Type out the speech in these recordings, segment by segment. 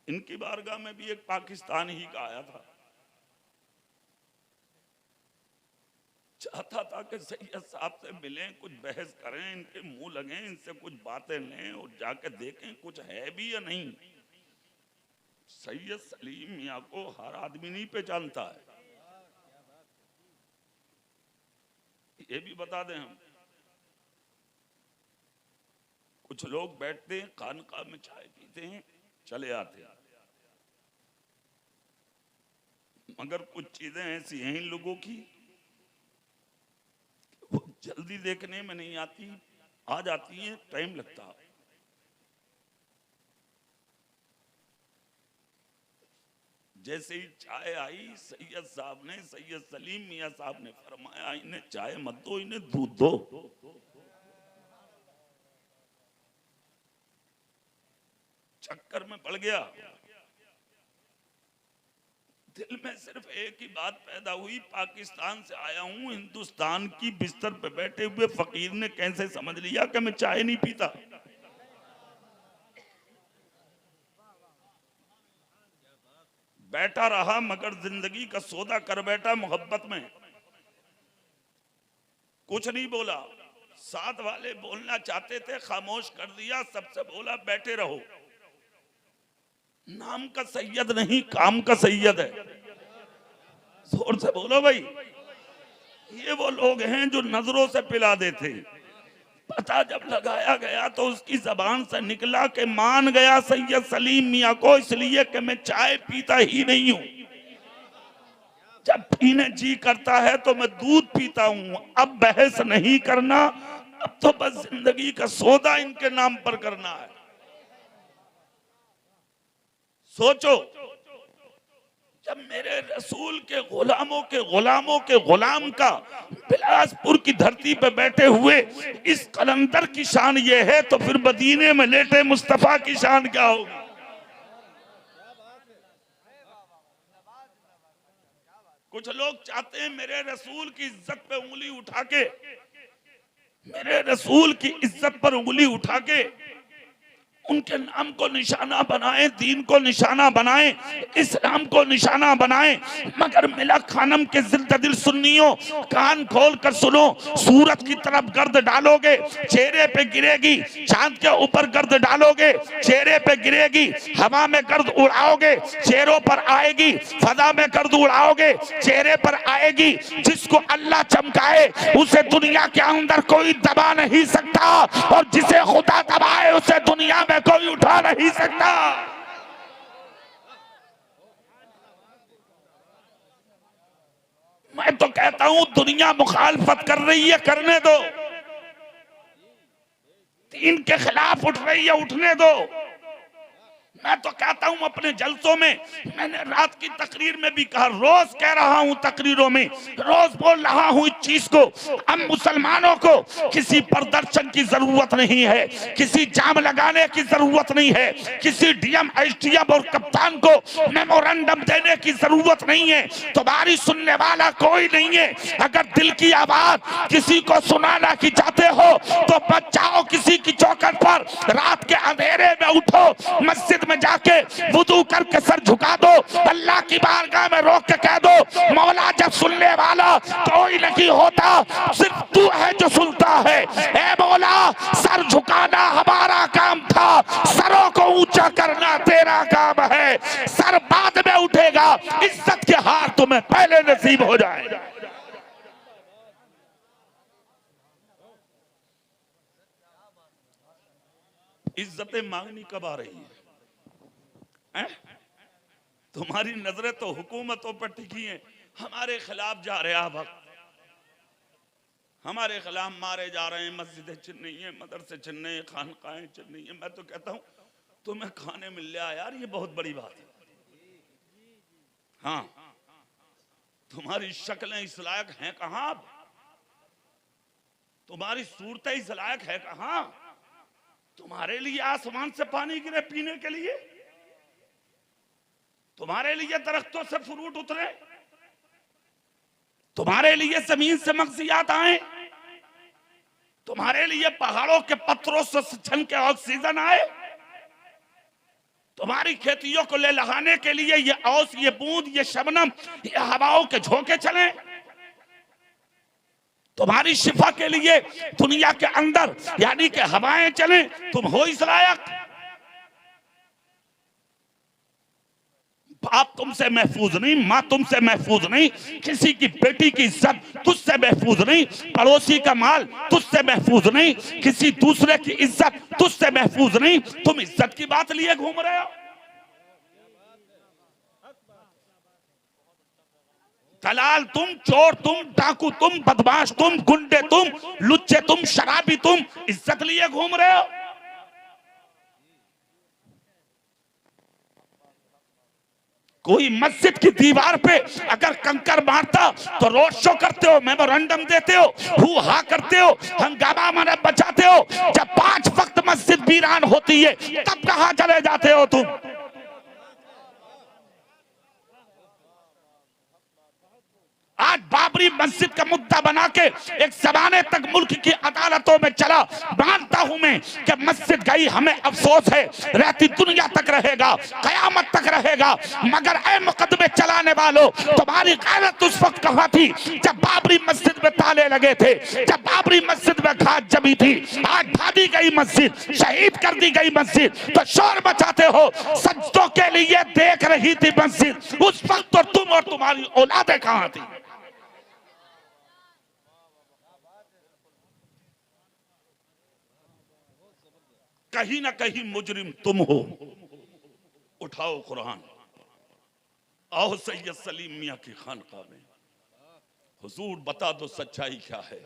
इनकी बारगाह में भी एक पाकिस्तान ही का आया था, चाहता था कि सैयद साहब से मिलें, कुछ बहस करें, इनके मुंह लगें, इनसे कुछ बातें लें और जाके देखें कुछ है भी या नहीं। सैयद सलीम मियां को हर आदमी नहीं पहचानता है, ये भी बता दें हम। कुछ लोग बैठते हैं खानकाह में चाय पीते हैं चले आते हैं, मगर कुछ चीजें ऐसी हैं इन लोगों की वो जल्दी देखने में नहीं आती, आ जाती है टाइम लगता। जैसे ही चाय आई सैयद साहब ने, सैयद सलीम मियां साहब ने फरमाया इन्हें चाय मत दो, इन्हें दूध दो। चक्कर में पड़ गया। दिल में सिर्फ एक ही बात पैदा हुई, पाकिस्तान से आया हूं, हिंदुस्तान की बिस्तर पे बैठे हुए फकीर ने कैसे समझ लिया कि मैं चाय नहीं पीता। बैठा रहा मगर जिंदगी का सौदा कर बैठा मोहब्बत में, कुछ नहीं बोला। साथ वाले बोलना चाहते थे, खामोश कर दिया। सबसे बोला बैठे रहो, नाम का सैयद नहीं काम का सैयद है। जोर से बोलो भाई। ये वो लोग हैं जो नजरों से पिला देते। पता जब लगाया गया तो उसकी जबान से निकला कि मान गया सैयद सलीम मियां को, इसलिए कि मैं चाय पीता ही नहीं हूं, जब पीने जी करता है तो मैं दूध पीता हूं। अब बहस नहीं करना, अब तो बस जिंदगी का सौदा इनके नाम पर करना है। सोचो, जब मेरे रसूल के गुलाम का बिलासपुर की धरती पे बैठे हुए इस कलंदर की शान ये है, तो फिर मदीने में लेटे मुस्तफा की शान क्या होगी। कुछ लोग चाहते हैं मेरे रसूल की इज्जत पे उंगली उठा के, मेरे रसूल की इज्जत पर उंगली उठा के उनके नाम को निशाना बनाएं, दीन को निशाना बनाएं, इस्लाम को निशाना बनाएं। मगर मिला खानम के जिंदा दिल सुन्नियों, कान खोल कर सुनो, सूरत की तरफ गर्द डालोगे चेहरे पे गिरेगी, चांद के ऊपर गर्द डालोगे चेहरे पे गिरेगी, हवा में गर्द उड़ाओगे चेहरों पर आएगी, फजा में गर्द उड़ाओगे चेहरे पर आएगी। जिसको अल्लाह चमकाए उसे दुनिया के अंदर कोई दबा नहीं सकता, और जिसे खुदा दबाए उसे दुनिया में कोई उठा नहीं सकता। मैं तो कहता हूं दुनिया मुखालफत कर रही है, करने दो। दीन के खिलाफ उठ रही है, उठने दो। मैं तो कहता हूं अपने जलसों में, मैंने रात की तकरीर में भी कहा, रोज कह रहा हूं तकरीरों में, रोज बोल रहा हूं इस चीज को। हम मुसलमानों को किसी प्रदर्शन की जरूरत नहीं है, किसी जाम लगाने की जरूरत नहीं है, किसी डीएम एसडीएम और कप्तान को मेमोरेंडम देने की जरूरत नहीं है। तुम्हारी सुनने वाला कोई नहीं है। अगर दिल की आवाज किसी को सुनाना की चाहते हो तो बच जाओ किसी की चौखट पर, रात के अंधेरे में उठो, मस्जिद में जाके वुदू करके सर झुका दो, अल्लाह की बारगाह में रोक के कह दो, मौला जब सुनने वाला कोई नहीं होता, सिर्फ तू है जो सुनता है। ए मौला, सर झुकाना हमारा काम था, सरों को ऊंचा करना तेरा काम है। सर बाद में उठेगा, इज्जत के हार तुम्हें पहले नसीब हो जाए। इज्जतें मांगनी कब आ रही है? तुम्हारी नजरें तो हुकूमतों पर टिकी हैं, हमारे खिलाफ जा रहे हैं, वक्त हमारे खिलाफ मारे जा रहे हैं, मस्जिदें छिन रही हैं, मदरसे छिन रहे हैं, खानकाहें छिन रही हैं। मैं तो कहता हूं तुम्हें खाने मिल लिया यार, ये बहुत बड़ी बात है। हाँ, तुम्हारी शक्लें इस लायक हैं कहां, तुम्हारी सूरतें इस लायक है कहां। तुम्हारे लिए आसमान से पानी गिरे पीने के लिए, तुम्हारे लिए दरख्तों से फ्रूट उतरे, तुम्हारे लिए जमीन से मगजियात आए, तुम्हारे लिए पहाड़ों के पत्थरों से छन के ऑक्सीजन आए। तुम्हारी खेतियों को ले लहाने के लिए ये औस, ये बूंद, ये शबनम, ये हवाओं के झोंके चले। तुम्हारी शिफा के लिए दुनिया के अंदर यानी कि हवाएं चले। तुम हो इस लायक? बाप तुमसे महफूज नहीं, माँ तुमसे महफूज नहीं, किसी की बेटी की इज्जत तुझसे महफूज नहीं, पड़ोसी का माल तुझसे महफूज नहीं, किसी दूसरे की इज्जत तुझसे महफूज नहीं। तुम इज्जत की बात लिए घूम रहे हो। दलाल तुम, चोर तुम, डाकू तुम, बदमाश तुम, गुंडे तुम, लुच्चे तुम, शराबी तुम, इज्जत लिए घूम रहे हो। कोई मस्जिद की दीवार पे अगर कंकर मारता तो रोड शो करते हो, मेमोरेंडम देते हो, हू हा करते हो, हंगामा माने बचाते हो। जब 5 वक्त मस्जिद वीरान होती है तब कहां चले जाते हो तुम? आज बाबरी मस्जिद का मुद्दा बना के एक जमाने तक मुल्क की अदालतों में चला। मानता हूं मैं कि मस्जिद गई, हमें अफसोस है, रहती दुनिया तक रहेगा, कयामत तक रहेगा। मगर ऐ मुकदमे चलाने वालों, तुम्हारी गैरत उस वक्त कहां थी जब बाबरी मस्जिद में ताले लगे थे, जब बाबरी मस्जिद में घात जमी थी। आज ढादी गई मस्जिद, शहीद कर दी गई मस्जिद, तो शोर मचाते हो। सज्जों के लिए देख रही थी मस्जिद, उस वक्त तो तुम और तुम्हारी औलादें कहां थी? कहीं ना कहीं मुजरिम तुम हो। उठाओ कुरान, आओ सैयद सलीम मियां की खानकाह में, हुजूर बता दो सच्चाई क्या है।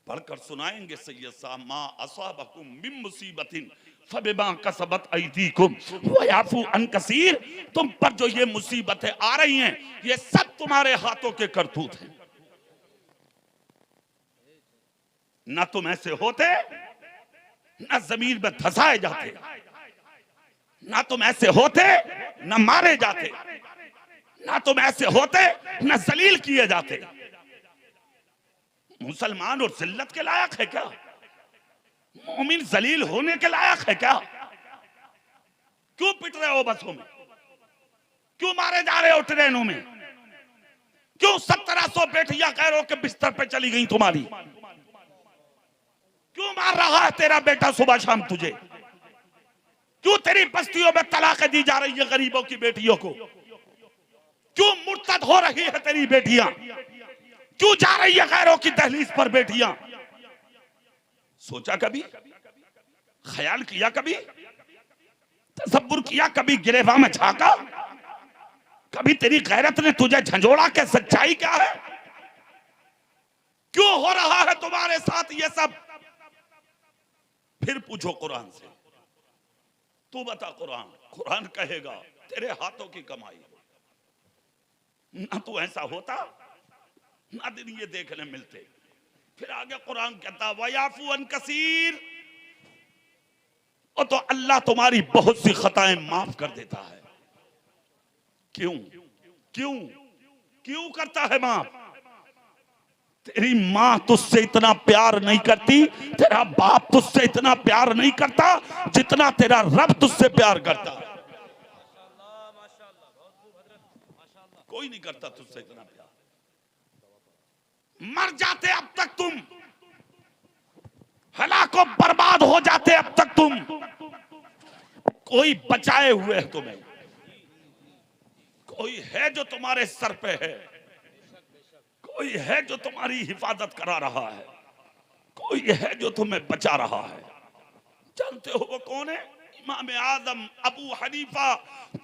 पढ़कर सुनाएंगे सैयद साहब, मा असाबकुम मिन मुसीबतिन फबिमा कसबत अयदीकुम व याफू अन कसीर। तुम पर जो ये मुसीबतें आ रही हैं ये सब तुम्हारे हाथों के करतूत हैं। ना तुम ऐसे होते, ना जमीन में धंसाए जाते, ना तुम ऐसे होते, ना मारे जाते, ना तुम ऐसे होते, ना जलील किए जाते। मुसलमान और जिल्लत के लायक है क्या? मोमिन जलील होने के लायक है क्या? क्यों पिट रहे हो बसों में? क्यों मारे जा रहे हो ट्रेनों में? क्यों 1700 बेटियां गैरों के बिस्तर पे चली गई तुम्हारी? क्यों मार रहा है तेरा बेटा सुबह शाम तुझे? क्यों तेरी बस्तियों में तलाकें दी जा रही है गरीबों की बेटियों को? क्यों मुर्तद हो रही है तेरी बेटियां? क्यों जा रही है गैरों की दहलीज पर बेटियां? सोचा कभी? ख्याल किया कभी? तसब्बुर किया कभी? गिरेबां में झांका कभी? तेरी गैरत ने तुझे झंझोड़ा के सच्चाई क्या है? क्यों हो रहा है तुम्हारे साथ ये सब? फिर पूछो कुरान से, तू बता कुरान। कुरान कहेगा तेरे हाथों की कमाई। ना तू ऐसा होता, ना दिन ये देखने मिलते। फिर आगे कुरान कहता वयाफू अन कसीर, और तो अल्लाह तुम्हारी बहुत सी खताएं माफ कर देता है। क्यों क्यों क्यों करता है माफ? तेरी माँ तुझसे इतना प्यार नहीं करती, तेरा बाप तुझसे इतना प्यार नहीं करता जितना तेरा रब तुझसे प्यार करता। कोई नहीं करता तुझसे इतना प्यार। मर जाते अब तक तुम, हलाको बर्बाद हो जाते अब तक तुम, कोई बचाए हुए है तुम्हें? कोई है जो तुम्हारे सर पे है? कोई है जो तुम्हारी हिफाजत करा रहा है? कोई है जो तुम्हें बचा रहा है? जानते हो वो कौन है? इमाम आजम अबू हनीफा,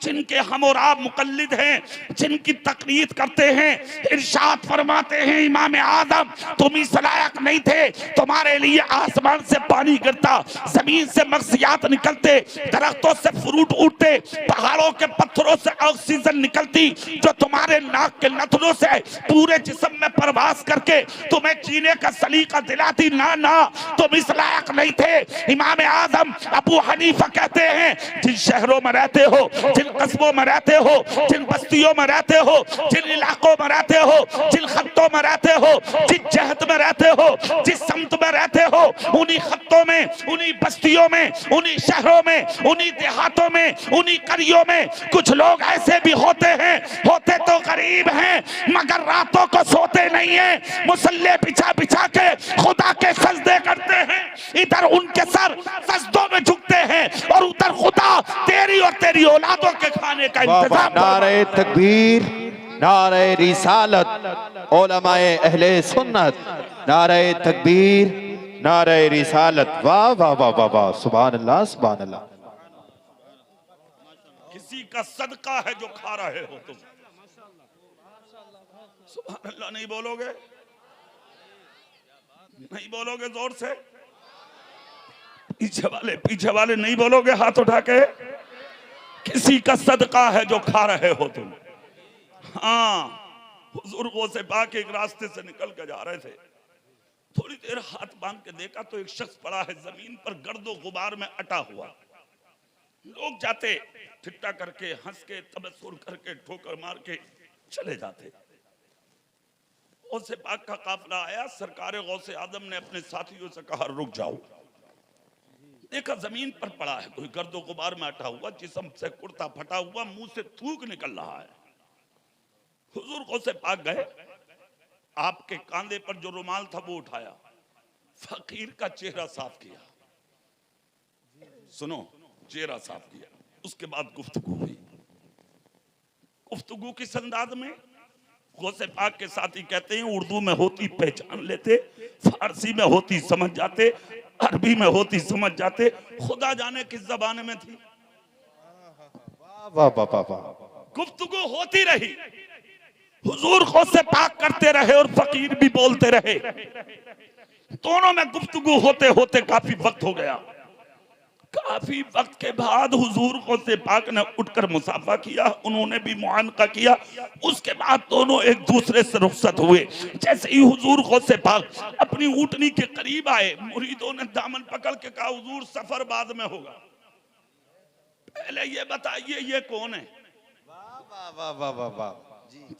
जिनके हम और आप मुकल्लिद हैं, जिनकी तकलीद करते हैं। इरशाद फरमाते हैं इमाम आजम तुम इस लायक नहीं थे, तुम्हारे लिए आसमान से पानी गिरता, जमीन से मगसियात निकलते, दरख्तों से फ्रूट उठते, पहाड़ों के पत्थरों से ऑक्सीजन निकलती, जो तुम्हारे नाक के नथनों से पूरे जिस्म में प्रवास करके तुम्हें जीने का सलीका दिलाती। ना ना, तुम इस लायक नहीं थे। इमाम आजम अबू हनीफा कहते भटकते हैं, जिन शहरों में रहते हो, जिन कस्बों में रहते हो, जिन बस्तियों में रहते हो, जिन इलाकों में रहते हो, जिन खत्तों में रहते हो, जिस जहत में रहते हो, जिस समत में रहते हो, उन्हीं खत्तों में, उन्हीं बस्तियों में, उन्हीं शहरों में, उन्हीं देहातों में, उन्हीं करियों में कुछ लोग ऐसे भी होते हैं, होते तो गरीब हैं मगर रातों को सोते नहीं है, मुसल्ले बिछा बिछा के खुदा के सजदे करते हैं। इधर उनके सर सजदों में झुकते हैं और उधर खुदा तेरी और तेरी औलादों के खाने का इंतजाम। नारे तकबीर, नारे रिसालत, उलमाए अहले सुन्नत, नारे तकबीर, नारे रिसालत। वाह वाह वाह वाह वाह, सुभान अल्लाह सुभान अल्लाह। किसी का सदका है जो खा रहे हो तुम, सुभान अल्लाह नहीं बोलोगे? नहीं बोलोगे जोर से? पीछे वाले नहीं बोलोगे हाथ उठा के? किसी का सदका है जो खा रहे हो तुम। हाँ, हुजूर गौसे पाक एक रास्ते से निकल के जा रहे थे, थोड़ी देर हाथ बांध के देखा तो एक शख्स पड़ा है जमीन पर गर्दो गुबार में अटा हुआ। लोग जाते ठिट्टा करके, हंस के, तबस्सुर करके, ठोकर मार के चले जाते। गौसे पाक का काफिला आया, सरकार गौसे आदम ने अपने साथियों से कहा रुक जाओ। देखा जमीन पर पड़ा है कोई गर्दो गुबार में अटा हुआ, जिस्म से कुर्ता फटा हुआ, मुंह से थूक निकल रहा है। हुजूर गौसे पाक गए, आपके कांधे पर जो रुमाल था वो उठाया, फकीर का चेहरा साफ किया, सुनो, चेहरा साफ किया, उसके बाद गुफ्तगू हुई। गुफ्तगू किस अंदाज में? गौसे पाक के साथी कहते हैं उर्दू में होती पहचान लेते, फारसी में होती समझ जाते, अरबी में होती समझ जाते, खुदा जाने किस जबान में थी। वाह वाह वाह वाह। गुफ्तगू होती रही, हुजूर गौसे पाक करते रहे और फकीर भी बोलते रहे। दोनों में गुफ्तगू होते होते काफी वक्त हो गया। काफी वक्त के बाद हुजूर गौसे पाक ने उठकर मुसाफा किया, उन्होंने भी मुआनका किया। उसके बाद दोनों एक दूसरे से रुखसत हुए। जैसे ही हुजूर गौसे पाक अपनी ऊँटनी के करीब आए, मुरीदों ने दामन पकड़ के कहा हुजूर सफर बाद में होगा, पहले ये बताइए ये कौन है? वाह वाह वाह वाह वाह।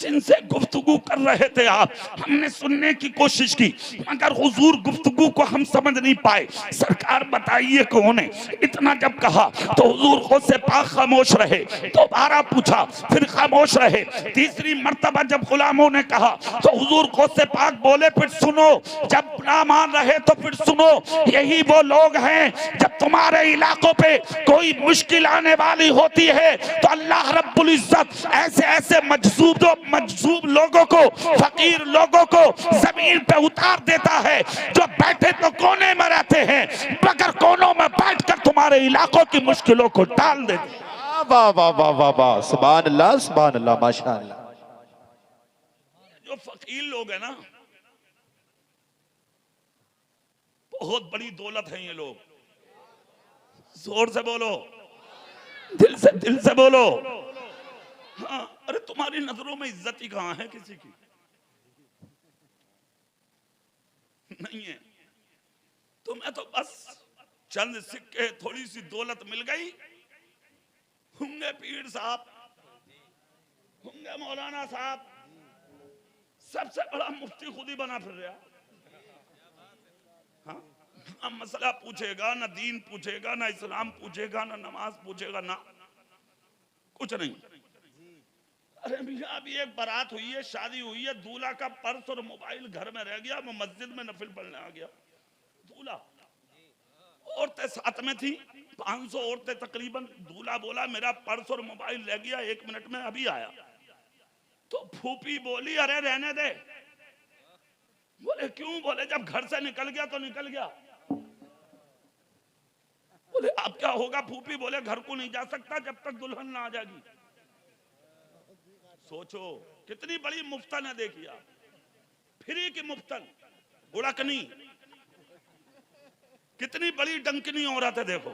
जिनसे गुफ्तगू कर रहे थे आप, हमने सुनने की कोशिश की मगर हुजूर गुफ्तगू को हम समझ नहीं पाए। सरकार बताइए कौन है? इतना जब कहा तो हुजूर गौसे पाक खामोश रहे, दोबारा पूछा फिर खामोश रहे, तीसरी मर्तबा जब गुलामों ने कहा तो हुजूर गौसे पाक बोले फिर सुनो, जब ना मान रहे तो फिर सुनो, यही वो लोग हैं जब तुम्हारे इलाकों पे कोई मुश्किल आने वाली होती है तो अल्लाह रब्बुल इज्जत ऐसे ऐसे मजजूब लोगों को, फकीर लोगों को जमीन पे उतार देता है जो बैठे तो कोने में रहते हैं मगर कोनों में बैठकर तुम्हारे इलाकों की मुश्किलों को टाल देते हैं। वाह वाह वाह वाह वाह, सुभान अल्लाह माशाअल्लाह। जो फकीर लोग हैं ना, बहुत बड़ी दौलत है ये लोग। जोर से बोलो, दिल से बोलो। हाँ, अरे तुम्हारी नजरों में इज्जत ही कहां है किसी की? नहीं है। तुम्हें तो बस चंद सिक्के, थोड़ी सी दौलत मिल गई, होंगे पीर साहब, होंगे मौलाना साहब, सबसे बड़ा मुफ्ती खुद ही बना फिर रहा। हाँ, ना मसला पूछेगा, ना दीन पूछेगा, ना इस्लाम पूछेगा, ना नमाज पूछेगा, ना कुछ नहीं। अरे भैया अभी एक बारात हुई है, शादी हुई है, दूल्हा का पर्स और मोबाइल घर में रह गया, वो मस्जिद में नफिल पढ़ने आ गया। दूल्हा, औरतें साथ में थी, 500 औरतें तकरीबन। दूल्हा बोला मेरा पर्स और मोबाइल रह गया, 1 मिनट में अभी आया। तो फूफी बोली अरे रहने दे। बोले क्यों? बोले जब घर से निकल गया तो निकल गया। बोले अब क्या होगा? फूफी बोले घर को नहीं जा सकता जब तक दुल्हन ना आ जाएगी। सोचो कितनी बड़ी मुफ्तन है, देखिए आप, फ्री की मुफ्तन, उड़कनी, कितनी बड़ी डंकनी औरत है। देखो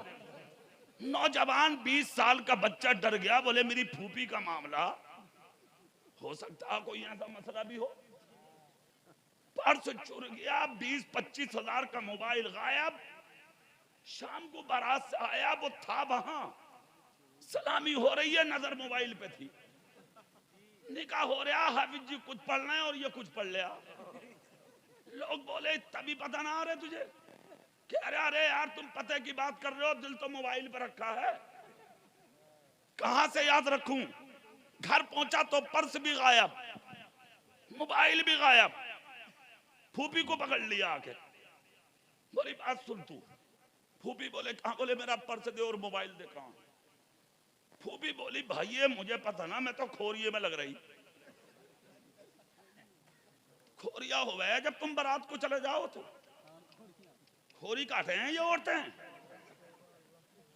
नौजवान 20 साल का बच्चा डर गया, बोले मेरी फूफी का मामला हो सकता है कोई ऐसा मसला भी हो। पर्स चुर गया, 20-25 हजार का मोबाइल गायब, शाम को बारात से आया, वो था वहां, सलामी हो रही है, नजर मोबाइल पे थी। निकाह हो रहा, हाफिज जी कुछ पढ़ रहे हैं और ये कुछ पढ़ लिया। लोग बोले तभी पता ना आ रहे तुझे? कह रहे अरे यार तुम पते की बात कर रहे हो, दिल तो मोबाइल पर रखा है, कहां से याद रखूं? घर पहुंचा तो पर्स भी गायब, मोबाइल भी गायब। फूफी को पकड़ लिया आके, बोली बात सुन तू। फूफी बोले कहां? बोले मेरा पर्स दे और मोबाइल दे। कहां? फूफी बोली भाई ये मुझे पता ना, मैं तो खोरिये में लग रही। खोरिया हो गया जब तुम बारात को चले जाओ तो खोरी काटे हैं ये औरतें।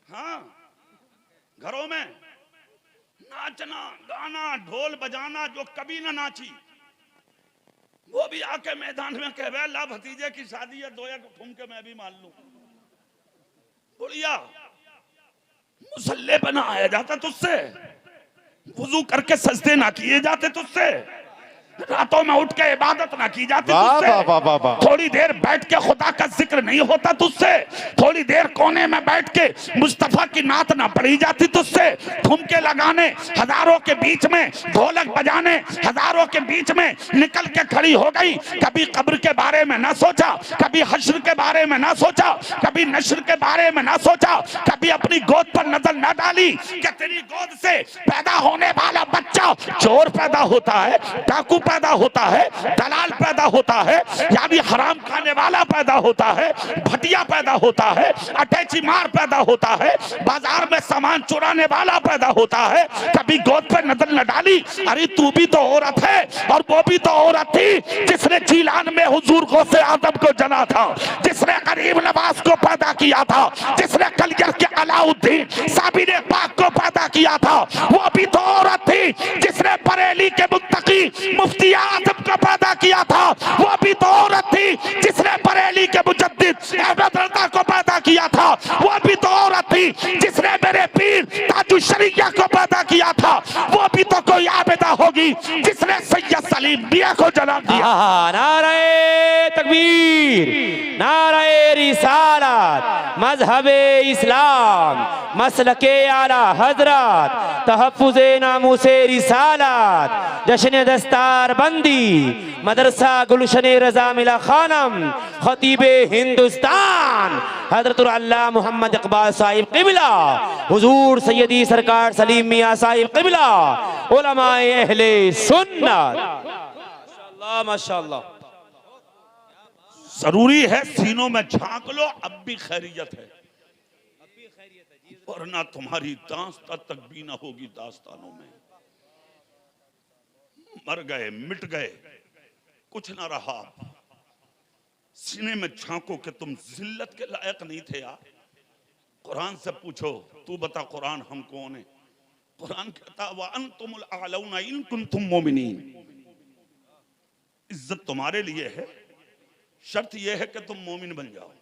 हाँ, घरों में नाचना गाना ढोल बजाना, जो कभी ना नाची वो भी आके मैदान में कह रहा ला भतीजे की शादी है, दो एक ठुम के मैं भी मान लूं। बुढ़िया मुसल्ले पे ना आया जाता तुझसे, वुजू करके सजदे ना किए जाते तुझसे, रातों में उठ के इबादत ना की जाती तुझसे, थोड़ी देर बैठ के खुदा का जिक्र नहीं होता तुझसे, थोड़ी देर कोने में बैठ के मुस्तफा की नात ना पढ़ी जाती तुझसे, ठुमके लगाने हजारों के बीच में, ढोलक बजाने हजारों के बीच में निकल के खड़ी हो गई। कभी कब्र के बारे में ना सोचा, कभी हश्र के बारे में ना सोचा, कभी नश्र के बारे में ना सोचा, कभी अपनी गोद पर नजर ना डाली कि तेरी गोद से पैदा होने वाला बच्चा चोर पैदा होता है, डाकू पैदा होता है, दलाल पैदा होता है, यानी हराम खाने वाला पैदा होता है, भटिया पैदा होता है, अटैची मार पैदा होता है, बाजार में सामान चुराने वाला पैदा होता है। कभी गोद पर नजर न डाली, अरे तू भी तो औरत है और वो भी तो औरत थी जिसने जीलान में हुजूर गौसे आदम को जना था, जिसने गरीब नवाज को पैदा किया था, जिसने कलियर के अलाउद्दीन साबिर पाक को पैदा किया था, वो भी तो औरत थी जिसने बरेली के मुत्तकी मुफ्ती आजम को पैदा किया था, वो भी तो औरत थी जिसने बरेली के मुजद्दिद अहमद रज़ा को पैदा किया था, वो भी तो औरत थी जिसने मेरे पीर ताजुल शरीया को पैदा किया था, वो भी तो कोई आबिदा होगी जिसने सैयद सलीम मियां को जन्म दिया। नारे तकबीर, नारे रिसालत, मजहबे इस्लाम, मसलके आला हजरत, तहफ्फुज़े नामूसे रिसालत, जश्न दस्तार बंदी, मदरसा गुलशने रजा मिला खानम, खतीबे हिंदुस्तान हजरतुल अल्लाह मोहम्मद इकबाल साहिब क़िबला, हुजूर सैयदी सरकार सलीम मियां साहिब क़िबला, उलमाए अहले सुन्नत। माशाअल्लाह माशाअल्लाह। जरूरी है सीनों में झांक लो, अब भी खैरियत है, वरना तुम्हारी दास्तां तक भी ना होगी दास्तानों में। मर गए, मिट गए, कुछ ना रहा, सीने में झांको कि तुम जिल्लत के लायक नहीं थे यार। कुरान से पूछो, तू बता कुरान हम कौन है? कुरान कहता व अंतुमुल अअलौना इन कुंतुम मोमिनीन, इज्जत तुम्हारे लिए है, शर्त यह है कि तुम मोमिन बन जाओ।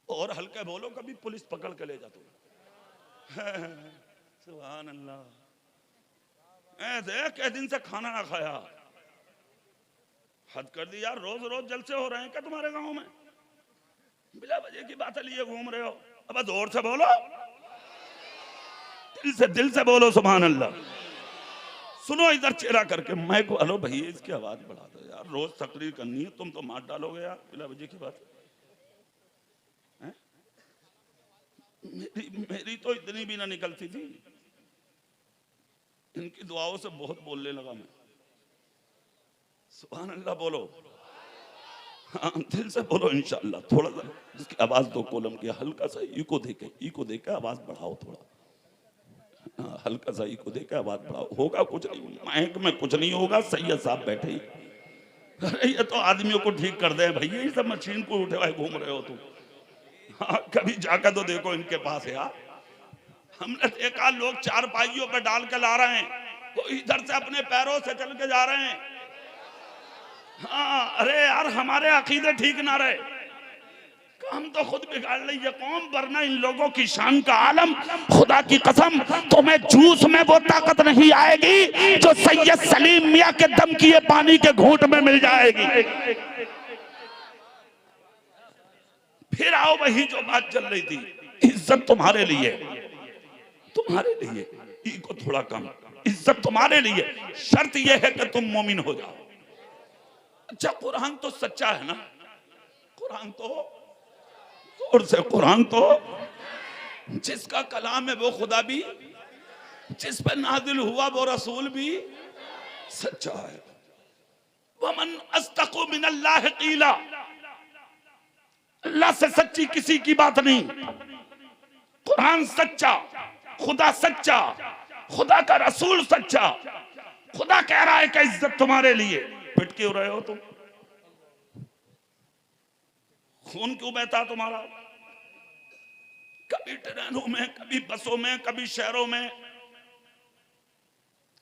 और हल्के बोलो, कभी पुलिस पकड़ के ले जाते सुभान अल्लाह, देख के दिन से खाना ना खाया, हद कर दी यार। रोज रोज जलसे हो रहे हैं क्या तुम्हारे गांव में? बिला वजह की बातें लिए घूम रहे हो। अब जोर से बोलो, दिल से बोलो सुभान अल्लाह। सुनो इधर चेहरा करके मैं को, हेलो भैया इसकी आवाज बढ़ा दो यार, रोज तकरीर करनी है, तुम तो मार डालोगे यार बिला वजह की बात। मेरी तो इतनी भी ना निकलती थी, इनकी दुआओं से बहुत बोलने लगा मैं। सुभान अल्लाह बोलो, हाँ दिल से बोलो इंशाअल्लाह। थोड़ा सा इसकी आवाज दो कोलम की, हल्का सा इको देके आवाज बढ़ाओ थोड़ा, हाँ, हल्का सा इको देके आवाज बढ़ाओ। होगा कुछ नहीं, माइक में कुछ नहीं होगा, सैयद साहब बैठे ही। अरे ये तो आदमियों को ठीक कर दे भैया, ये सब मशीन को उठे हुए घूम रहे हो तुम। हाँ कभी जाकर तो देखो इनके पास यार। हमने देखा लोग चार पाइयों पे डाल के ला रहे हैं, वो इधर से अपने पैरों से चल के जा रहे हैं। हाँ अरे यार हमारे अकीदे ठीक ना रहे, काम तो खुद बिगाड़ रही है कौम, वरना इन लोगों की शान का आलम, खुदा की कसम तुम्हें जूस में वो ताकत नहीं आएगी जो सैयद सलीम मियां के दम किए पानी के घूंट में मिल जाएगी। फिर आओ वही जो बात चल रही थी, इज्जत तुम्हारे लिए, तुम्हारे लिए, ईगो थोड़ा कम, इज्जत तुम्हारे लिए, शर्त यह है कि तुम मोमिन हो जाओ। अच्छा कुरान तो सच्चा है ना, कुरान तो और से कुरान तो जिसका कलाम है वो खुदा भी, जिस पर नाजिल हुआ वो रसूल भी सच्चा है। वमन अस्दक़ु मिनल्लाहि क़ीला, अल्लाह से सच्ची किसी की बात नहीं। कुरान सच्चा, खुदा सच्चा, खुदा का रसूल सच्चा। खुदा कह रहा है कि इज्जत तुम्हारे लिए। पिट क्यों रहे हो तुम? खून क्यों बहता तुम्हारा? कभी ट्रेनों में, कभी बसों में, कभी शहरों में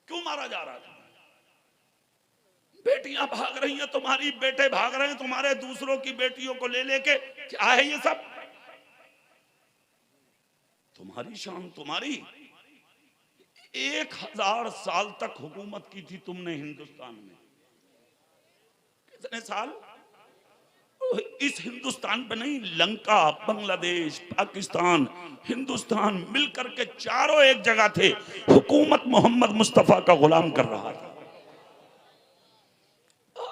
क्यों मारा जा रहा है? बेटियां भाग रही हैं तुम्हारी, बेटे भाग रहे हैं तुम्हारे दूसरों की बेटियों को ले लेके। क्या है ये सब? तुम्हारी शान, तुम्हारी। 1000 साल तक हुकूमत की थी तुमने हिंदुस्तान में। कितने साल? इस हिंदुस्तान पे नहीं, लंका, बांग्लादेश, पाकिस्तान, हिंदुस्तान मिलकर के चारों एक जगह थे। हुकूमत मोहम्मद मुस्तफा का गुलाम कर रहा था।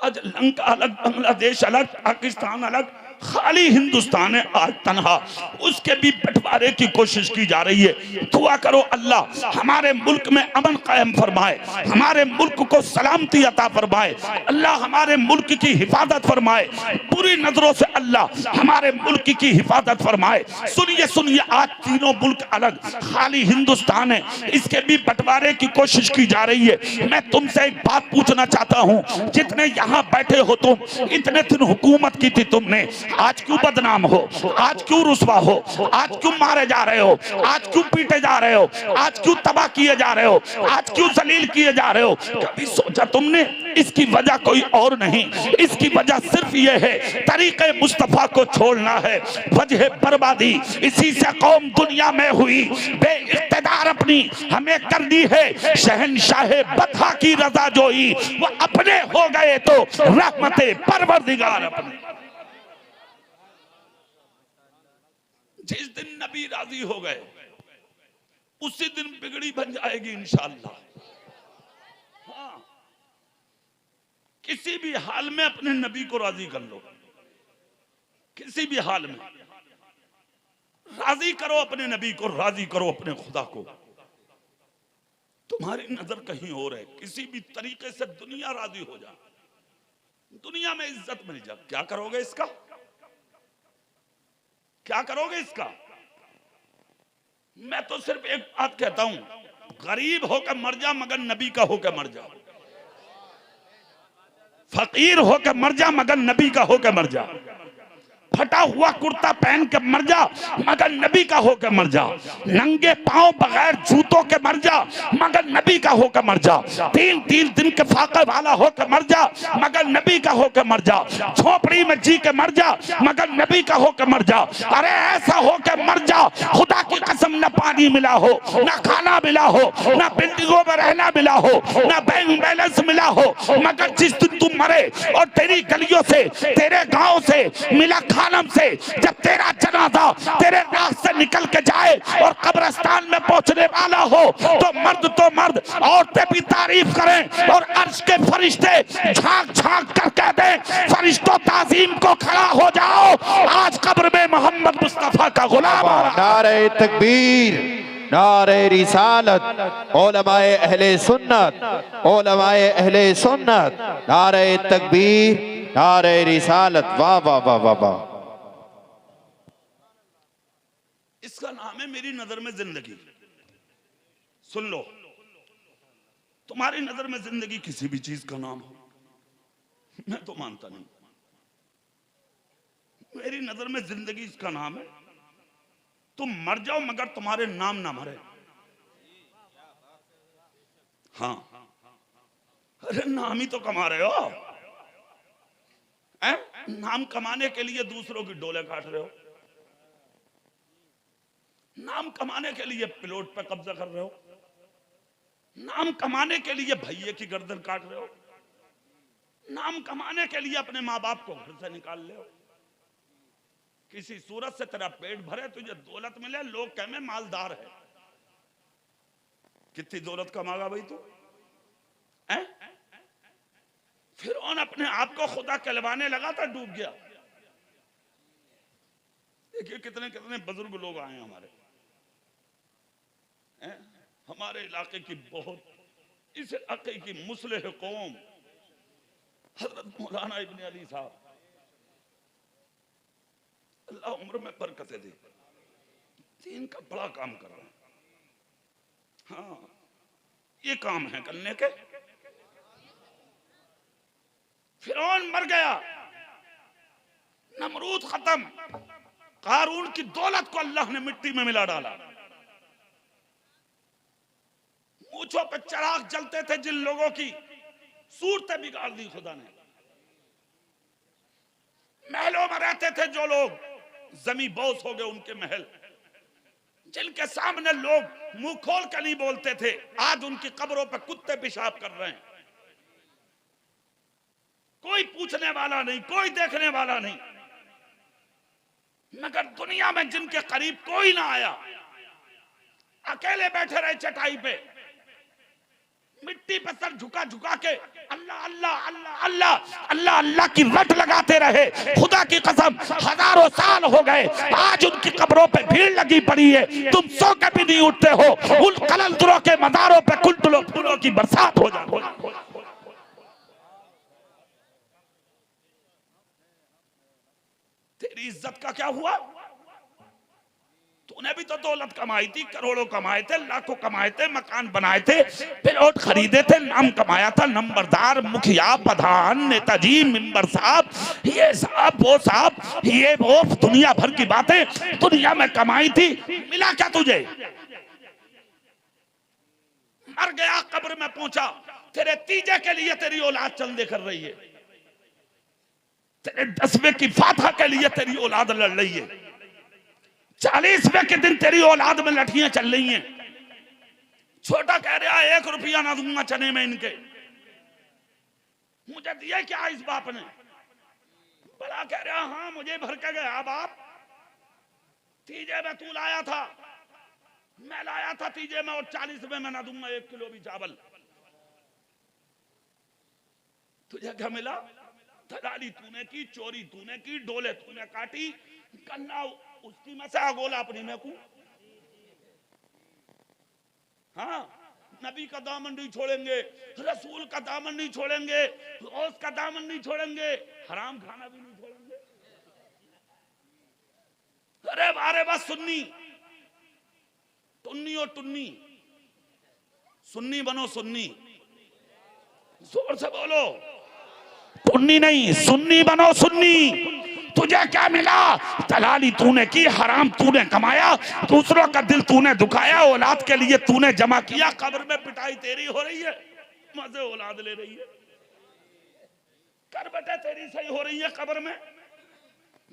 आज लंका अलग, बांग्लादेश अलग, पाकिस्तान अलग, खाली हिंदुस्तान है आज तन्हा। उसके भी बंटवारे की कोशिश की जा रही है। दुआ करो अल्लाह हमारे मुल्क में अमन कायम फरमाए, हमारे मुल्क को सलामती अता फरमाए, अल्लाह हमारे मुल्क की हिफाजत फरमाए, पूरी नजरों से अल्लाह हमारे मुल्क की हिफाजत फरमाए। सुनिए सुनिए, आज तीनों मुल्क अलग, खाली हिंदुस्तान है, इसके भी बंटवारे की कोशिश की जा रही है। मैं तुमसे एक बात पूछना चाहता हूँ, जितने यहाँ बैठे हो तुम, इतने दिन हुकूमत की थी तुमने, आज क्यों बदनाम हो? आज क्यों रुसवा हो? आज क्यों मारे जा रहे हो? आज क्यों पीटे जा रहे हो? आज क्यों तबाह किए जा रहे हो? आज क्यों जलील किए जा रहे हो? कभी सोचा तुमने? इसकी वजह कोई और नहीं, इसकी वजह सिर्फ ये है, तरीके मुस्तफा को छोड़ना है। वजह बर्बादी इसी से कौम दुनिया में हुई बेइख्तियार अपनी हमें करनी है। शहनशाह बदहा की रजा जोई, वो अपने हो गए तो रहमते परवरदिगार अपने। जिस दिन नबी राजी हो गए उसी दिन बिगड़ी बन जाएगी इंशाअल्लाह। हाँ, किसी भी हाल में अपने नबी को राजी कर लो, किसी भी हाल में राजी करो अपने नबी को, राजी करो अपने खुदा को। तुम्हारी नजर कहीं और है, किसी भी तरीके से दुनिया राजी हो जाए, दुनिया में इज्जत मिल जाए, क्या करोगे इसका? क्या करोगे इसका? मैं तो सिर्फ एक बात कहता हूं, गरीब होकर मर जा मगर नबी का होकर मर जा, फकीर होकर मर जा मगर नबी का होकर मर जा, फटा हुआ कुर्ता पहन के मर जा मगर नबी का होकर मर जा, नंगे पांव बगैर जूतों के मर जा मगर नबी का होकर मर जा, 3 दिन के फाके वाला होकर मर जा मगर नबी का होकर मर जा, झोपड़ी में जी के मर जा मगर नबी का होकर मर जा। अरे ऐसा होकर मर जा, खुदा की कसम, न पानी मिला हो, न खाना मिला हो, न बिल्डिंगों में रहना मिला हो, न बैंक बैलेंस मिला हो, मगर जिस दिन तुम मरे और तेरी गलियों से, तेरे गांव से मिला खानम से, जब तेरा जनाजा तेरे राह से निकल के जाए और कब्रिस्तान में पहुंचने वाला हो, तो मर्द औरतें भी तारीफ करें और अर्श के फरिश्ते झांक झांक कर कह दें, फरिश्तों ताजीम को खड़ा हो जाओ, आज कब्र में मोहम्मद मुस्तफा का गुलाम। नारे तकबीर, नारे रिसालत, उलमाए अहले सुन्नत, उलमाए अहले सुन्नत, नारे तकबीर, नारे रिसालत। वाह वाह वाह वाह वाह। इसका नाम है मेरी नजर में जिंदगी। सुन लो, तुम्हारी नजर में जिंदगी किसी भी चीज का नाम हो, मैं तो मानता नहीं। मेरी नजर में जिंदगी इसका नाम है, तुम मर जाओ मगर तुम्हारे नाम ना मरे। हाँ, अरे नाम ही तो कमा रहे हो, नाम कमाने के लिए दूसरों की डोले काट रहे हो, नाम कमाने के लिए प्लॉट पे कब्जा कर रहे हो, नाम कमाने के लिए भैये की गर्दन काट रहे हो, नाम कमाने के लिए अपने माँ बाप को घर से निकाल रहे हो, किसी सूरत से तेरा पेट भरे, तुझे दौलत मिले, लोग कहें मैं मालदार है। कितनी दौलत कमागा भाई तू? फिरौन अपने आप को खुदा कहलवाने लगा था, डूब गया। देखिए कितने कितने बुजुर्ग लोग आए हमारे हमारे इलाके की, बहुत इस इलाके की मुस्लिह कौम हजरत मौलाना इब्ने अली साहब, अल्लाह उम्र में बरकतें दे, दीन का बड़ा काम कर रहे हैं। हाँ, ये काम है करने के। फिरौन मर गया, नमरूद खत्म, कारून की दौलत को अल्लाह ने मिट्टी में मिला डाला। मूंछों पे चिराग जलते थे जिन लोगों की, सूरतें बिगाड़ दी खुदा ने। महलों में रहते थे जो लोग, जमी बोस हो गए उनके महल। जिनके सामने लोग मुंह खोल कर नहीं बोलते थे, आज उनकी कब्रों पर कुत्ते पेशाब कर रहे हैं। कोई पूछने वाला नहीं, कोई देखने वाला नहीं। मगर दुनिया में जिनके करीब कोई ना आया, अकेले बैठे रहे चटाई पे, मिट्टी पे सर झुका झुका के अल्लाह अल्लाह अल्लाह अल्लाह अल्लाह अल्लाह की रट लगाते रहे। खुदा की कसम हजारों साल हो गए, आज उनकी कब्रों पे भीड़ लगी पड़ी है। तुम सो के भी नहीं उठते हो। उन कलंदरों के मज़ारों पे कुंडलों फूलों की बरसात हो जाती। तेरी इज्जत का क्या हुआ? तूने भी तो दौलत कमाई थी, करोड़ों कमाए थे, लाखों कमाए थे, मकान बनाए थे, प्लॉट खरीदे थे, नाम कमाया था, नंबरदार, मुखिया, प्रधान, नेताजी, मेंबर साहब, ये साहब, वो साहब, ये वो दुनिया भर की बातें दुनिया में कमाई थी। मिला क्या तुझे? मर गया, कब्र में पहुंचा, तेरे तीजे के लिए तेरी औलाद चंदे कर रही है, तेरे 10वें की फातहा के लिए तेरी औलाद लड़ रही है, 40वें के दिन तेरी औलाद में लठियां चल रही हैं। छोटा कह रहा है 1 रुपया ना दूंगा चने में इनके। मुझे दिया क्या इस बाप ने? बड़ा कह रहा हाँ मुझे भर के गया बाप, तीजे में तू लाया था, मैं लाया था तीजे में, और 40वें में ना दूंगा 1 किलो भी चावल। तुझे क्या मिला? दलाली तूने की, चोरी तूने की, डोले तूने काटी, गन्ना उसकी में से आगोला अपनी में को। हाँ, नबी का दामन नहीं छोड़ेंगे, रसूल का दामन नहीं छोड़ेंगे, रोज का दामन नहीं छोड़ेंगे, हराम खाना भी नहीं छोड़ेंगे। अरे बारे बस सुन्नी, टुन्नी और टुन्नी, सुन्नी बनो सुन्नी, जोर से बोलो, टुन्नी नहीं सुन्नी बनो सुन्नी। तुझे क्या मिला? दलाली तूने की, हराम तूने कमाया, दूसरों का दिल तूने दुखाया, औलाद के लिए तूने जमा किया, कब्र में पिटाई तेरी हो रही है, मजे औलाद ले रही है। कर बेटा तेरी सही हो रही है, कब्र में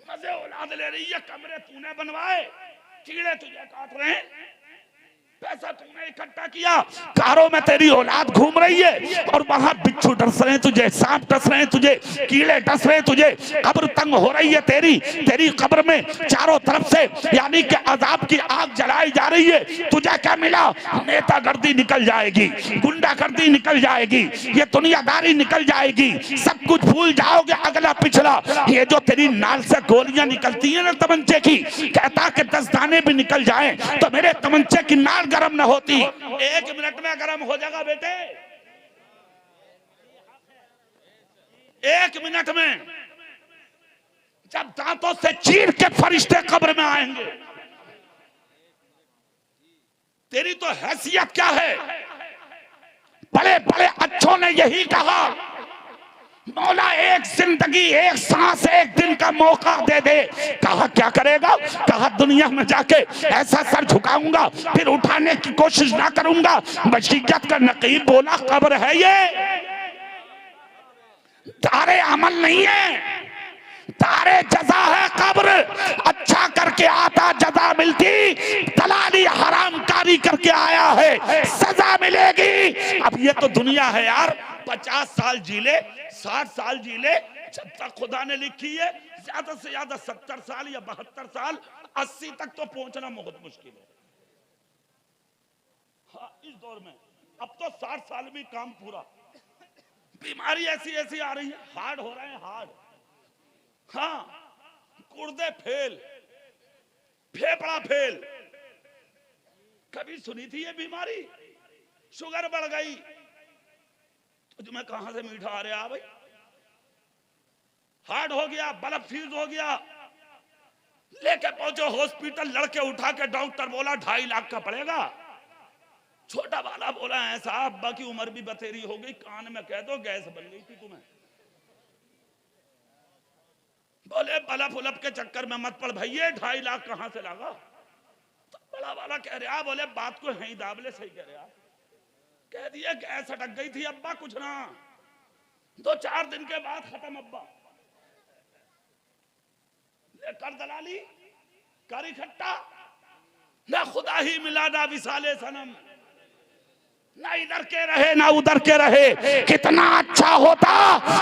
मजे औलाद ले रही है। कमरे तूने बनवाए, कीड़े तुझे काट रहे हैं, पैसा तूने इकट्ठा किया, कारों में तेरी औलाद घूम रही है, और वहां बिच्छू डस रहे हैं तुझे, सांप डस रहे हैं तुझे, कीड़े डस रहे हैं तुझे, कब्र तंग हो रही है तेरी कब्र में चारों तरफ से यानी कि अजाब की आग जलाई जा रही है। तुझे क्या मिला? नेतागर्दी निकल जाएगी, गुंडागर्दी निकल जाएगी, ये दुनियादारी निकल जाएगी, सब कुछ भूल जाओगे अगला पिछला। ये जो तेरी नाल से गोलियां निकलती है ना तमंचे की, कहता कि 10 दाने भी निकल जाए तो मेरे तमंचे की नाल गरम न होती। 1 मिनट में गरम हो जाएगा बेटे, 1 मिनट में, जब दांतों से चीर के फरिश्ते कब्र में आएंगे। तेरी तो हैसियत क्या है? बड़े बड़े अच्छों ने यही कहा, मौला एक जिंदगी, एक सांस, एक दिन का मौका दे दे। कहा क्या करेगा? कहा दुनिया में जाके ऐसा सर झुकाऊंगा, फिर उठाने की कोशिश ना करूंगा। बशीयत का नकीब बोला कब्र है ये, तारे अमल नहीं है, तारे जजा है कब्र। अच्छा करके आता जजा मिलती, दलाली हरामकारी करके आया है सजा मिलेगी। अब ये तो दुनिया है यार, 50 साल जी ले, 60 साल जी ले, जब तक खुदा ने लिखी है ज्यादा से ज्यादा 70 साल या 72 साल, 80 तक तो पहुंचना बहुत मुश्किल है। हाँ, इस दौर में अब तो 60 साल में काम पूरा। बीमारी ऐसी ऐसी आ रही है, हार्ड हो रहे हैं, हार्ड। हाँ, गुर्दे फेल, फेफड़ा फेल। कभी सुनी थी ये बीमारी? शुगर बढ़ गई तो तुम्हें कहां से मीठा आ रहा भाई? हार्ड हो गया, ब्लड फ्यूज हो गया, लेके पहुंचो हॉस्पिटल, लड़के उठा के डॉक्टर बोला 2.5 लाख का पड़ेगा। छोटा वाला बोला है साहब अब्बा की उम्र भी बतेरी हो गई, कान में कह दो गैस बन गई थी तुम्हें। बोले बलफ उलफ के चक्कर में मत पड़ भैया, 2.5 लाख कहां से लागा? तो बड़ा वाला कह रहा, बोले बात को है दाबले सही कह रहा, कह दिया गैस अटक गई थी अब्बा, कुछ ना 2-4 दिन के बाद खत्म अब्बा। कर दलाली, कर इकट्ठा, ना खुदा ही मिला ना विसाले सनम, ना इधर के रहे ना उधर के रहे। कितना अच्छा होता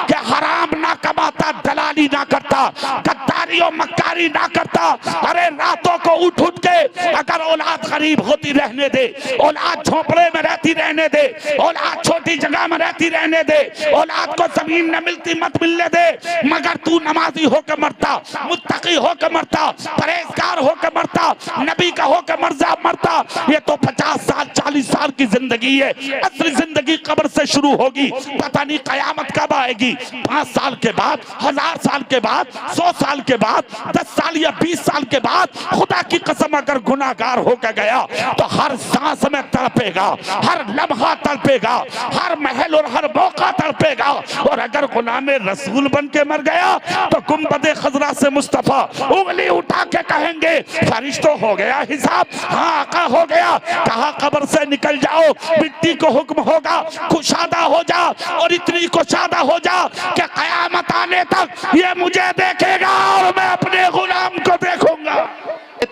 कि हराम ना कमाता, दलाली ना करता, गद्दारी और मक्कारी ना करता। अरे रातों को उठ उठ के अगर औलाद गरीब होती रहने दे, औलाद झोपड़े में रहती रहने दे, औलाद छोटी जगह में रहती रहने दे, औलाद को जमीन न मिलती मत मिलने दे, मगर तू नमाजी होकर मरता, मुत्तकी होकर मरता, परहेजगार होकर मरता, नबी का होकर मरता, ये तो 50 साल 40 साल की जिंदगी है। असली जिंदगी कब्र से शुरू होगी, पता नहीं कयामत कब आएगी। 5 साल के बाद, 1000 साल के बाद, 100 साल के बाद, 10 साल या 20 साल के बाद खुदा की कसम अगर गुनाहगार होकर गया तो हर सांस में तड़पेगा, हर लम्हा तड़पेगा, हर महल और हर मौका तड़पेगा। और अगर गुलाम रसूल बन के मर गया तो गुंबदे खजरा से मुस्तफा उंगली उठा के कहेंगे फरिश्तों हो गया हिसाब। हाँ आका हो गया। कहा कब्र से निकल जाओ, मिट्टी को हुक्म होगा कुशादा हो जा, और इतनी कुशादा हो जा कि कयामत आने तक ये मुझे देखेगा और मैं अपने गुलाम को देखूंगा।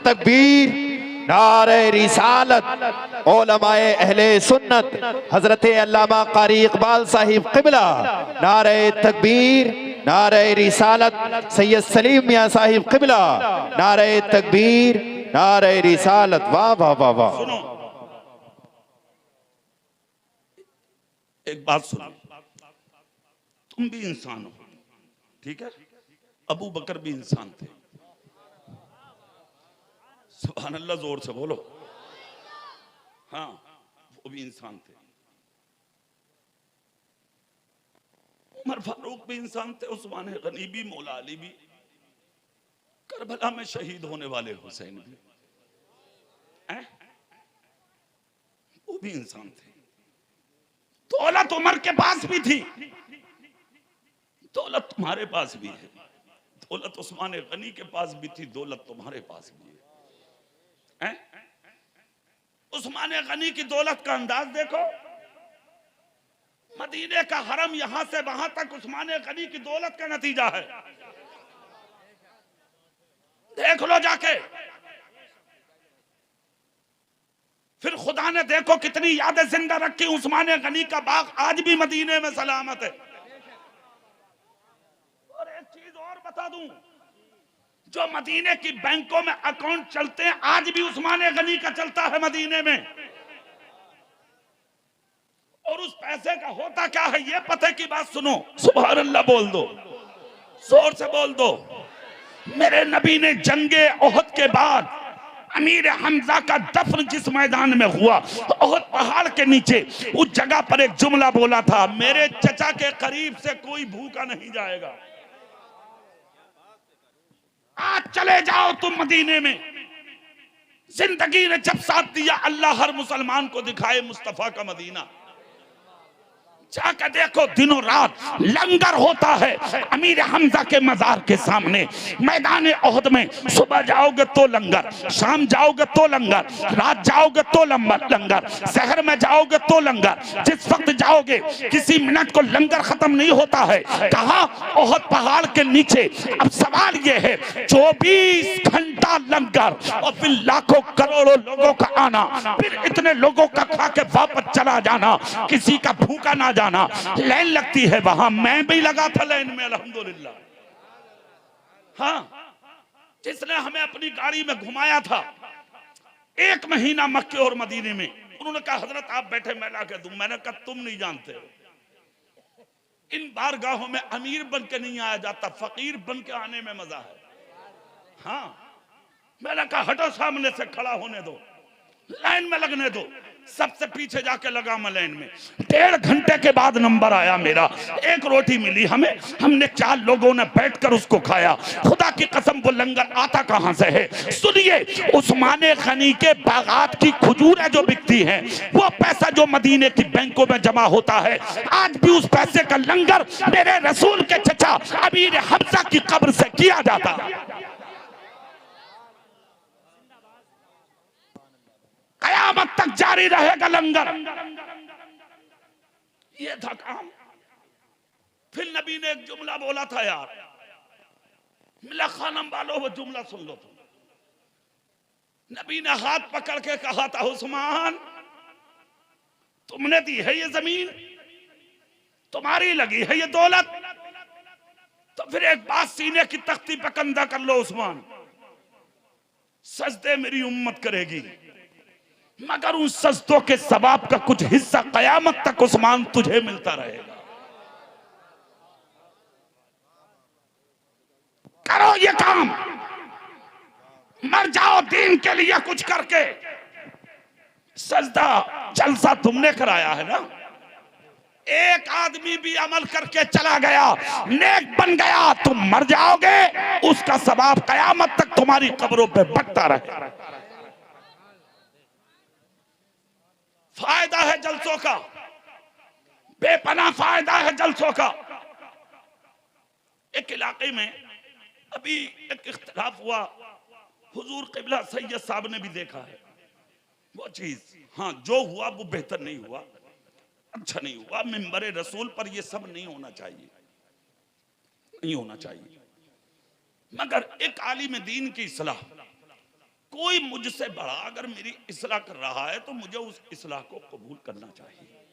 तकबीर, नारे रिसालत, उलमाए अहले सुन्नत, हजरत अल्लामा कारी इकबाल साहिब क़िबला, नारे तकबीर, नारे रिसालत, सैयद सलीम मियां साहिब क़िबला, नारे तकबीर, नारे रिसालत। वाह वाह वाह वाह। सुनो एक बात सुनो, तुम भी इंसान हो, ठीक है? अबू बकर भी इंसान थे। सुभान अल्लाह, जोर से बोलो। हाँ, वो भी इंसान थे। उमर फारूक भी इंसान थे, उस्मान गनी भी, मौला अली भी, करबला में शहीद होने वाले हुसैन भी, वो भी इंसान थे। दौलत उमर के पास भी थी, दौलत तुम्हारे पास भी है, दौलत उस्मान गनी के पास भी थी, दौलत तुम्हारे पास भी है। उस्मान गनी की दौलत का अंदाज देखो, मदीने का हरम यहां से वहां तक उस्मान गनी की दौलत का नतीजा है। देख लो जाके। फिर खुदा ने देखो कितनी यादें जिंदा रखी। उस्मान गनी का बाग आज भी मदीने में सलामत है। और एक चीज और बता दूं, जो मदीने की बैंकों में अकाउंट चलते हैं आज भी उस्मान गनी का चलता है मदीने में। और उस पैसे का होता क्या है ये पते की बात सुनो। सुभान अल्लाह बोल दो, जोर से बोल दो। मेरे नबी ने जंगे ओहद के बाद अमीर हमजा का दफन जिस मैदान में हुआ, ओहद पहाड़ के नीचे उस जगह पर एक जुमला बोला था, मेरे चचा के करीब से कोई भूखा नहीं जाएगा। आज चले जाओ तुम मदीने में। जिंदगी ने जब साथ दिया, अल्लाह हर मुसलमान को दिखाए मुस्तफा का मदीना। जाकर देखो, दिनों रात लंगर होता है अमीर हमजा के मजार के सामने मैदान ओहद में। सुबह जाओगे तो लंगर, शाम जाओगे तो लंगर, रात जाओगे तो लंगर, शहर में जाओगे तो लंगर। जिस वक्त जाओगे किसी मिनट को लंगर खत्म नहीं होता है। कहा ओहद पहाड़ के नीचे। अब सवाल ये है, 24 घंटा लंगर और फिर लाखों करोड़ों लोगों का आना, फिर इतने लोगों का खा के वापस चला जाना, किसी का भूखा ना जाना, लाइन लगती है वहां, मैं भी लगा था लाइन में अल्हम्दुलिल्लाह। हाँ, जिसने हमें अपनी गाड़ी में घुमाया था 1 महीना मक्के और मदीने में, उन्होंने कहा हजरत आप बैठे मैं ला के दूं। मैंने कहा तुम नहीं जानते हो, इन बारगाहों में अमीर बन के नहीं आया जाता, फकीर बन के आने में मजा है। हाँ, मैंने कहा हटो सामने से, खड़ा होने दो, लाइन में लगने दो। सबसे पीछे जाके लगा मैं लाइन में। 1.5 घंटे के बाद नंबर आया मेरा, 1 रोटी मिली हमें, हमने 4 लोगों ने बैठकर उसको खाया। खुदा की कसम वो लंगर आता कहां से है? सुनिए, उस्माने गनी के बागात की खजूरें जो बिकती हैं, वो पैसा जो मदीने की बैंकों में जमा होता है, आज भी उस पैसे का लंगर मेरे रसूल के चचा अमीर हमजा की कब्र से किया जाता। कयामत तक जारी रहेगा लंगर। ये था काम। फिर नबी ने एक जुमला बोला था यार, मिला खानम वालों, वो जुमला सुन लो तुम। नबी ने हाथ पकड़ के कहा था उस्मान तुमने दी है ये जमीन, तुम्हारी लगी है ये दौलत, तो फिर एक बात सीने की तख्ती पे कंधा कर लो उस्मान, सजदे मेरी उम्मत करेगी, मगर उन सजदों के सवाब का कुछ हिस्सा कयामत तक उस्मान तुझे मिलता रहेगा। करो ये काम, मर जाओ दीन के लिए कुछ करके। सजदा जलसा तुमने कराया है ना, एक आदमी भी अमल करके चला गया, नेक बन गया, तुम मर जाओगे, उसका सवाब कयामत तक तुम्हारी कब्रों पे बंटता रहेगा। फायदा है जलसों का, बेपनाह फायदा है जलसों का। एक इलाके में अभी एक इख्तिलाफ हुआ, हुजूर क़िबला सैयद साहब ने भी देखा है वो चीज। हाँ, जो हुआ वो बेहतर नहीं हुआ, अच्छा नहीं हुआ। मिंबरे रसूल पर ये सब नहीं होना चाहिए, नहीं होना चाहिए। मगर एक आलिम दीन की इस्लाह, कोई मुझसे बड़ा अगर मेरी इस्लाह कर रहा है तो मुझे उस इस्लाह को कबूल करना चाहिए।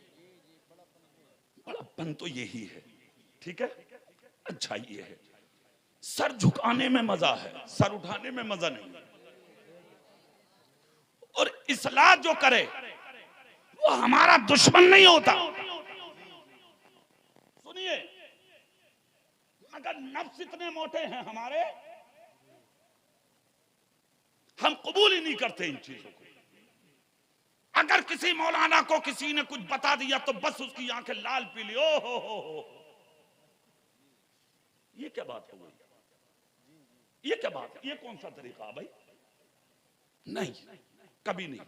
बड़ापन तो यही है, ठीक है, अच्छा ये है। सर झुकाने में मजा है, सर उठाने में मजा नहीं। और इस्लाह जो करे वो हमारा दुश्मन नहीं होता। सुनिए, मगर नफ्स इतने मोटे हैं हमारे, हम कबूल ही नहीं करते इन चीजों को। अगर किसी मौलाना को किसी ने कुछ बता दिया तो बस उसकी आंखें लाल पीली, ओ हो, ये क्या बात हो गई, ये क्या बात है, ये कौन सा तरीका भाई? नहीं, कभी नहीं।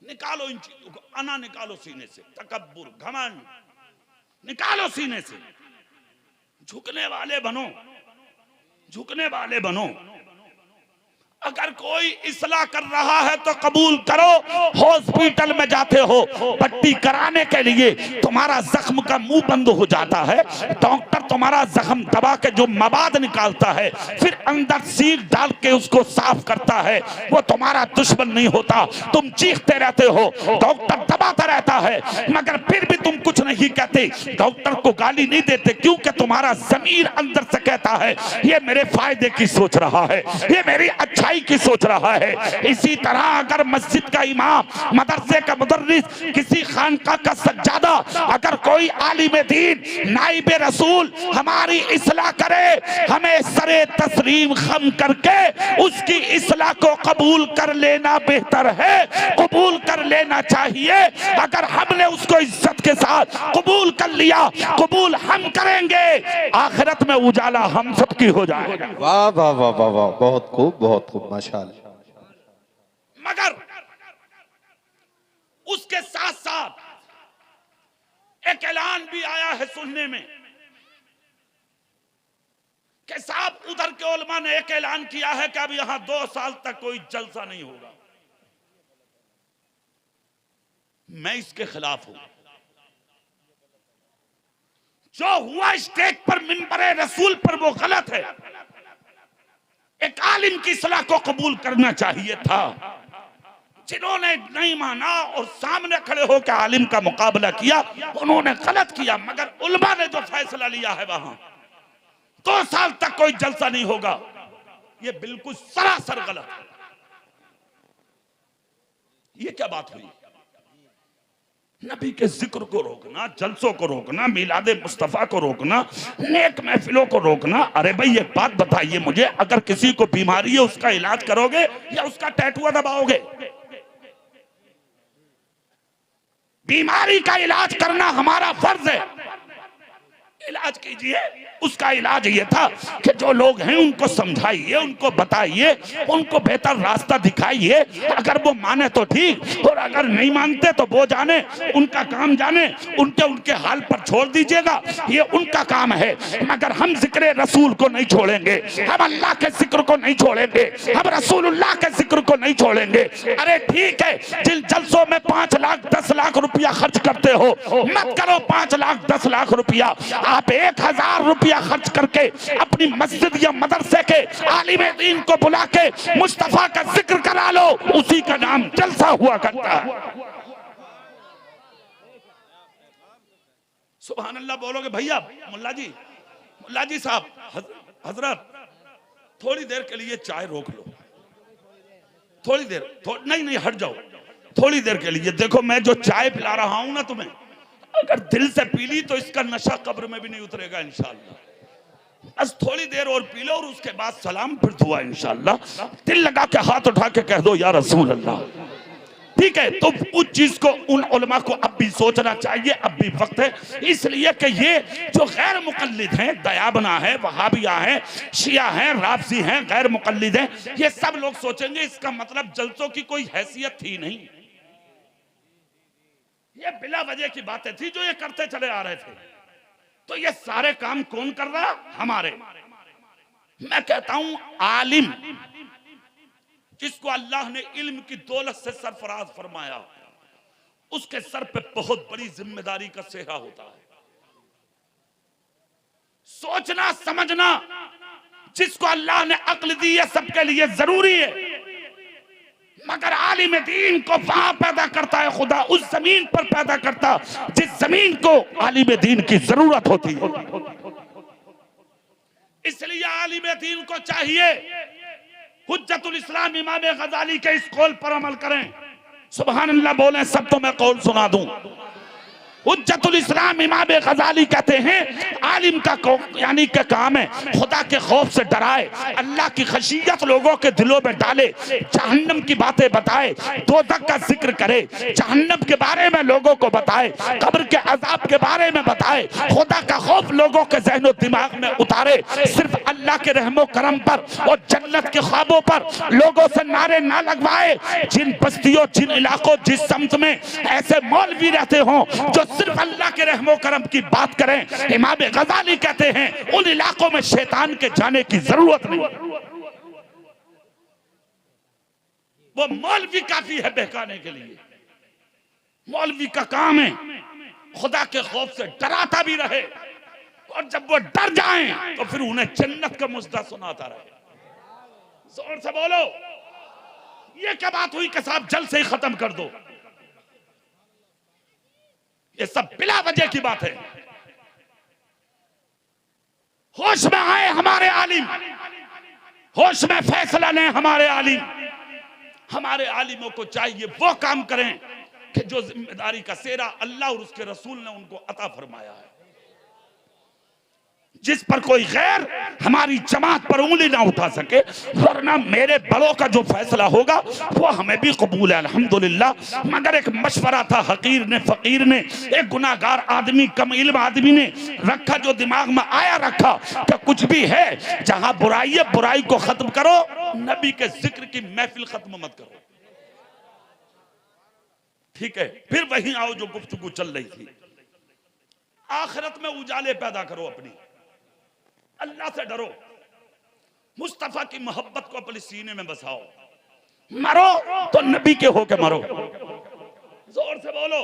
निकालो इन चीजों को, अना निकालो सीने से, तकब्बुर, घमंड निकालो सीने से। झुकने वाले बनो, झुकने वाले बनो। अगर कोई इस्लाह कर रहा है तो कबूल करो। हॉस्पिटल में जाते हो पट्टी कराने के लिए, तुम्हारा जख्म का मुंह बंद हो जाता है, डॉक्टर तुम्हारा जख्म दबा के जो मवाद निकालता है फिर अंदर सील डाल के उसको साफ करता है, वो तुम्हारा दुश्मन नहीं होता। तुम चीखते रहते हो, डॉक्टर दबाता रहता है, मगर फिर भी तुम कुछ नहीं कहते, डॉक्टर को गाली नहीं देते, क्योंकि तुम्हारा ज़मीर अंदर से कहता है ये मेरे फायदे की सोच रहा है, ये मेरी अच्छाई की सोच रहा है। इसी तरह अगर मस्जिद का इमाम, मदरसे का मुदर्रिस, किसी खानका का सज्जादा, अगर कोई आलिम दीन, नाइब रसूल हमारी इस्लाह करे, हमें सरे तस्लीम खम करके उसकी इस्लाह को कबूल कर लेना बेहतर है, कबूल कर लेना चाहिए। अगर हमने उसको इज्जत के साथ कबूल कर लिया, कबूल हम करेंगे, आखिरत में उजाला हम सबकी हो जाएगा। वाह वाह वाह वाह वाह, बहुत खूब, बहुत खूब, माशाअल्लाह। मगर उसके साथ साथ एक ऐलान भी आया है सुनने में कि साहब उधर के उलमा ने एक ऐलान किया है कि अब यहां 2 साल तक कोई जलसा नहीं होगा। मैं इसके खिलाफ हूं। जो हुआ स्टेज पर मिंबरे रसूल पर वो गलत है। एक आलिम की सलाह को कबूल करना चाहिए था। जिन्होंने नहीं माना और सामने खड़े होकर आलिम का मुकाबला किया, उन्होंने गलत किया, मगर उलमा ने जो फैसला लिया है वहां 2 साल तक कोई जलसा नहीं होगा, ये बिल्कुल सरासर गलत है। ये क्या बात हुई? नबी के जिक्र को रोकना, जलसों को रोकना, मिलादे मुस्तफा को रोकना, नेक महफिलों को रोकना। अरे भाई एक बात बताइए मुझे, अगर किसी को बीमारी है उसका इलाज करोगे या उसका टैटुआ दबाओगे? बीमारी का इलाज करना हमारा फर्ज है, इलाज कीजिए। उसका इलाज ये था कि जो लोग हैं उनको समझाइए, उनको बताइए, उनको बेहतर रास्ता दिखाइए। अगर वो माने तो ठीक, और अगर नहीं मानते तो वो जाने, उनका काम जाने, उनके हाल पर छोड़ दीजिएगा, ये उनका काम है। मगर हम जिक्र रसूल को नहीं छोड़ेंगे, हम अल्लाह के जिक्र को नहीं छोड़ेंगे, हम रसूलुल्लाह के जिक्र को नहीं छोड़ेंगे। अरे ठीक है, जिन जलसों में 5 लाख 10 लाख रुपया खर्च करते हो, मत करो 5 लाख 10 लाख रुपया। आप 1000 रुपया खर्च करके अपनी मस्जिद या मदरसे के आलिम दीन को बुला के मुस्तफा का जिक्र करा लो, उसी का नाम जलसा हुआ करता है। सुभान अल्लाह बोलोगे भैया? मुल्ला जी साहब, हजरत थोड़ी देर के लिए चाय रोक लो, थोड़ी देर, नहीं हट जाओ थोड़ी देर के लिए। देखो मैं जो चाय पिला रहा हूं ना तुम्हें, अगर दिल से पी ली तो इसका नशा कब्र में भी नहीं उतरेगा इंशाअल्लाह। बस थोड़ी देर और पी लो और उसके बाद सलाम, फिर दुआ इंशाअल्लाह। दिल लगा के हाथ उठा के कह दो या रसूल अल्लाह। ठीक है, तो उस चीज को उन उलमा को अब भी सोचना चाहिए, अब भी वक्त है। इसलिए कि ये जो गैर मुकल्लिद हैं, दयाबना है, वहाबिया हैं, शिया हैं, राफजी हैं, गैर मुकल्लिद हैं, ये सब लोग सोचेंगे इसका मतलब जलसों की कोई हैसियत थी नहीं। ये बिला वजह की बातें थी जो ये करते चले आ रहे थे। तो ये सारे काम कौन कर रहा? हमारे। मैं कहता हूं आलिम जिसको अल्लाह ने इल्म की दौलत से सरफराज फरमाया, उसके सर पे बहुत बड़ी जिम्मेदारी का सेहरा होता है। सोचना समझना, जिसको अल्लाह ने अक्ल दी है सबके लिए जरूरी है, मगर आलिम दीन को वहां पैदा करता है खुदा, उस जमीन पर पैदा करता जिस जमीन को आलिम दीन की जरूरत होती है। इसलिए आलिम दीन को चाहिए हुज्जतुल इस्लाम इमाम गजाली के इस कौल पर अमल करें। सुभान अल्लाह बोले सब, तो मैं कौल सुना दूं। हुज्जतुल इस्लाम इमाम गजाली कहते हैं आलिम का यानी क्या काम है, खुदा के खौफ से डराए, अल्लाह की खशियत लोगों के दिलों में डाले, जहन्नम की बातें बताए, दोज़ख का जिक्र करे, जहन्नम के बारे में लोगों को बताए, कब्र के अजाब के बारे में बताए, खुदा का खौफ लोगों के ज़हनो दिमाग में उतारे, सिर्फ अल्लाह के रहमो करम पर और जन्नत के ख्वाबों पर लोगों से नारे ना लगवाए। जिन बस्तियों, जिन इलाकों, जिस समत में ऐसे मौलवी रहते हों जो सिर्फ अल्लाह के रहमो करम की बात करें, इमाम गजाली कहते हैं उन इलाकों में शैतान के जाने की जरूरत नहीं। वो मौलवी काफी है बहकाने के लिए। मौलवी का काम है खुदा के खौफ से डराता भी रहे, और जब वो डर जाएं तो फिर उन्हें जन्नत का मुजदा सुनाता रहे। जोर से बोलो, ये क्या बात हुई कि साहब जल्द से ही खत्म कर दो? ये सब बिला वजह की बात है। होश में आए हमारे आलिम, होश में फैसला लें हमारे आलिम। हमारे आलिमों को चाहिए वो काम करें कि जो जिम्मेदारी का सेहरा अल्लाह और उसके रसूल ने उनको अता फरमाया है। जिस पर कोई गैर हमारी जमात पर उंगली ना उठा सके, वरना मेरे बड़ों का जो फैसला होगा वो हमें भी कबूल है अल्हम्दुलिल्लाह। मगर एक मशवरा था हकीर ने, फकीर ने, एक गुनाहगार आदमी, कम इल्म आदमी ने रखा, जो दिमाग में आया रखा कि कुछ भी है जहां बुराई है बुराई को खत्म करो, नबी के जिक्र की महफिल खत्म मत करो। ठीक है, फिर वहीं आओ जो गुफ्तगू चल रही थी। आखिरत में उजाले पैदा करो अपनी, अल्लाह से डरो, मुस्तफा की मोहब्बत को अपने सीने में बसाओ। मरो तो नबी के होके मरो। जोर से बोलो,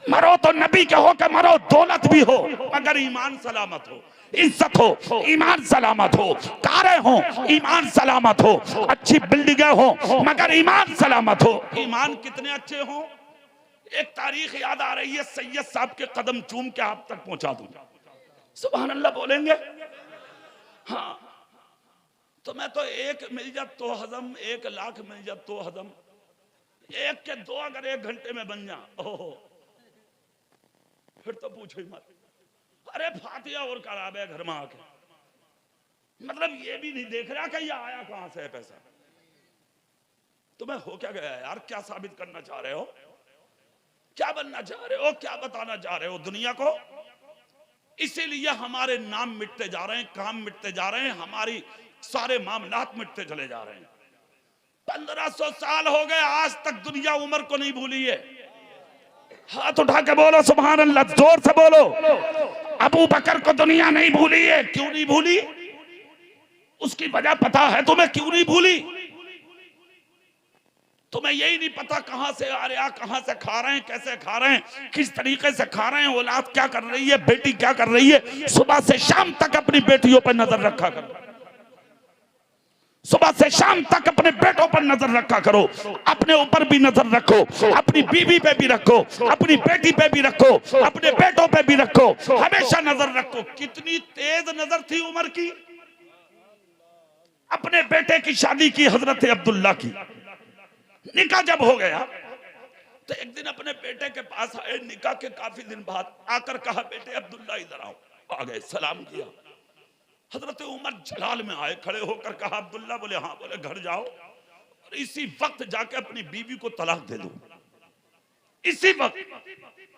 मरो तो नबी के हो के मरो, दौलत भी हो मगर ईमान सलामत हो, इज्जत हो ईमान सलामत हो, कारें हो ईमान सलामत हो, अच्छी बिल्डिंगें हो मगर ईमान सलामत हो। ईमान कितने अच्छे हो, एक तारीख याद आ रही है, सैयद साहब के कदम चूम के आप तक पहुंचा दूंगा। सुभान अल्लाह बोलेंगे? हाँ, तो मैं तो एक मिल जा तो हजम, 1 लाख मिल जा तो हजम, 1 के 2 अगर 1 घंटे में बन जा, ओहो फिर तो पूछो ही मत। अरे फातिहा और कराबे घर में आके, मतलब ये भी नहीं देख रहा कि ये आया कहां से है पैसा। तुम्हें हो क्या गया यार, क्या साबित करना चाह रहे हो, क्या बनना चाह रहे हो, क्या बताना चाह रहे हो दुनिया को? इसीलिए हमारे नाम मिटते जा रहे हैं, काम मिटते जा रहे हैं, हमारी सारे मामलात मिटते चले जा रहे हैं। 1500 साल हो गए, आज तक दुनिया उमर को नहीं भूली है। हाथ उठा के बोलो सुभान अल्लाह, जोर से बोलो। अबू बकर को दुनिया नहीं भूली है। क्यों नहीं भूली? उसकी वजह पता है तुम्हें, क्यों नहीं भूली? तुम्हें यही नहीं पता कहां से आ रहा, कहां से खा रहे हैं, कैसे खा रहे हैं, किस तरीके से खा रहे हैं, औलाद क्या कर रही है, बेटी क्या कर रही है। सुबह से शाम तक अपनी बेटियों पर नजर रखा करो, सुबह से शाम तक अपने बेटों पर नजर रखा करो, अपने ऊपर भी नजर रखो, अपनी बीवी पे भी रखो, अपनी बेटी पे भी रखो, अपने बेटों पे भी रखो, हमेशा नजर रखो। कितनी तेज नजर थी उमर की। अपने बेटे की शादी की हजरत अब्दुल्ला की, निकाह जब हो गया तो एक दिन अपने बेटे के पास आए, निकाह के काफी दिन बाद आकर कहा बेटे अब्दुल्ला इधर आओ। आ गए, सलाम किया। हजरत उमर जलाल में आए, खड़े होकर कहा अब्दुल्ला, बोले हाँ। बोले घर जाओ और इसी वक्त जाके अपनी बीवी को तलाक दे दो। इसी वक्त,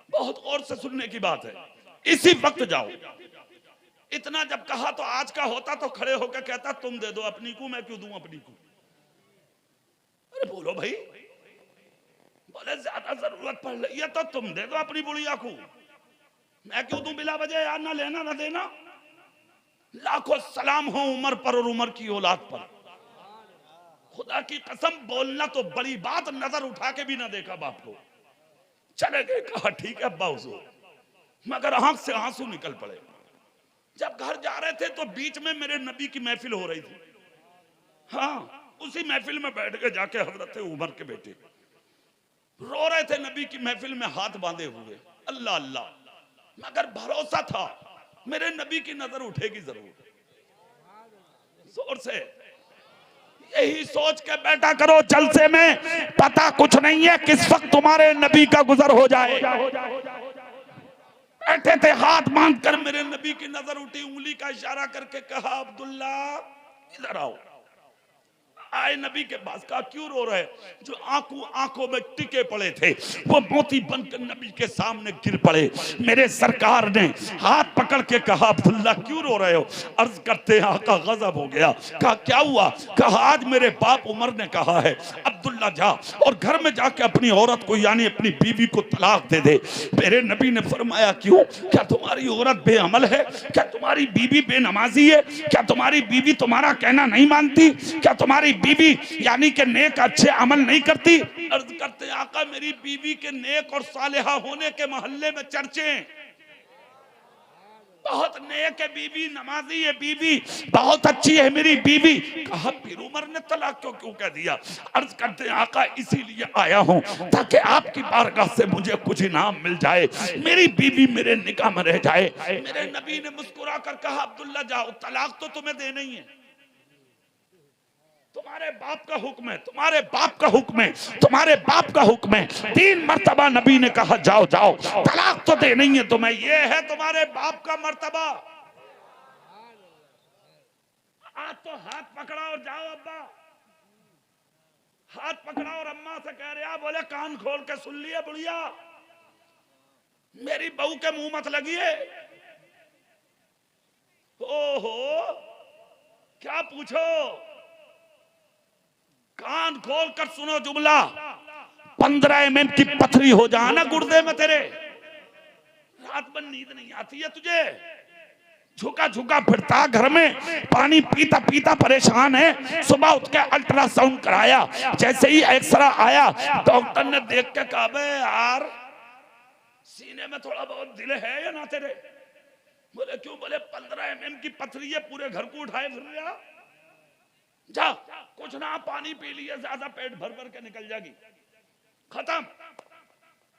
बहुत गौर से सुनने की बात है, इसी वक्त जाओ। इतना जब कहा तो आज का होता तो खड़े होकर कहता तुम दे दो अपनी को, मैं क्यों दूं अपनी को। अरे बोलो भाई, बोले ज्यादा जरूरत पड़ रही है तो तुम दे दो अपनी बुढ़िया को, मैं क्यों दूं बिला वजह यार, ना लेना ना देना। लाखों सलाम हो उमर पर और उमर की औलाद पर। खुदा की कसम, बोलना तो बड़ी बात, नजर उठा के भी ना देखा बाप को। चले गए, कहा ठीक है अब्बा हुजूर, मगर आंख से आंसू निकल पड़े। जब घर जा रहे थे तो बीच में मेरे नबी की महफिल हो रही थी। हाँ, उसी महफिल में बैठ के जाके हजरत उमर के बेटे रो रहे थे नबी की महफिल में हाथ बांधे हुए, अल्लाह अल्लाह, मगर भरोसा था मेरे नबी की नजर उठेगी जरूर। जोर से यही सोच के बैठा करो जलसे में, पता कुछ नहीं है किस वक्त तुम्हारे नबी का गुजर हो जाए। बैठे थे, हाथ बांध कर मेरे नबी की नजर उठी, उंगली का इशारा करके कहा अब्दुल्ला इधर आओ। आए नबी के पास, कहा क्यों रो रहे? जो आंखों में टिके पड़े थे वो मोती बनकर नबी के सामने गिर पड़े। मेरे सरकार ने हाथ पकड़ के कहा अब्दुल्ला क्यों रो रहे हो? अर्ज करते हैं आका गजब हो गया। कहा क्या हुआ? कहा आज मेरे बाप उमर ने कहा है अब्दुल्ला जा और घर में जाके अपनी औरत को यानी अपनी बीवी को तलाक दे दे। मेरे नबी ने फरमाया क्यों? क्या तुम्हारी औरत बेअमल है? क्या तुम्हारी बीवी बेनमाजी है? क्या तुम्हारी बीवी तुम्हारा कहना नहीं मानती? क्या तुम्हारी बीवी यानी कि नेक अच्छे अमल नहीं करती? अर्ज करते आका मेरी बीवी के नेक और सालेहा होने के मोहल्ले में चर्चे, बहुत नेक है बीवी, नमाजी है बीवी, बहुत अच्छी है मेरी बीवी। कहा फिर उमर ने तलाक क्यों कह दिया? अर्ज करते आका इसीलिए आया हूं ताकि आपकी बारगाह से मुझे कुछ इनाम मिल जाए, मेरी बीवी मेरे निकाह में रह जाए। मेरे नबी ने मुस्कुरा कर कहा अब्दुल्ला जाओ, तलाक तो तुम्हें देना ही है, तुम्हारे बाप का हुक्म है, तुम्हारे बाप का हुक्म है, तुम्हारे बाप का हुक्म है। 3 मर्तबा नबी ने कहा जाओ जाओ, तलाक तो दे नहीं है तुम्हें, ये है तुम्हारे बाप का मर्तबा। आज तो हाथ पकड़ा और जाओ अब्बा, हाथ पकड़ा और अम्मा से कह रहे बोले कान खोल के सुन लिया बुढ़िया, मेरी बहू के मुंह मत लगिए। ओहो क्या पूछो, कान खोल कर सुनो जुमला। 15 mm की पथरी हो जाना गुर्दे में तेरे, रात भर नींद नहीं आती है तुझे, झुका झुका फिरता घर में, पानी पीता पीता परेशान है। सुबह उठ के अल्ट्रासाउंड कराया, जैसे ही एक्सरा आया डॉक्टर ने देख के कहा बे यार सीने में थोड़ा बहुत दिल है या ना तेरे? बोले क्यों? बोले 15 mm की पथरी है, पूरे घर को उठाए फिर रहा। जा कुछ ना पानी पी लिए ज्यादा, पेट भर भर के निकल जाएगी, खत्म।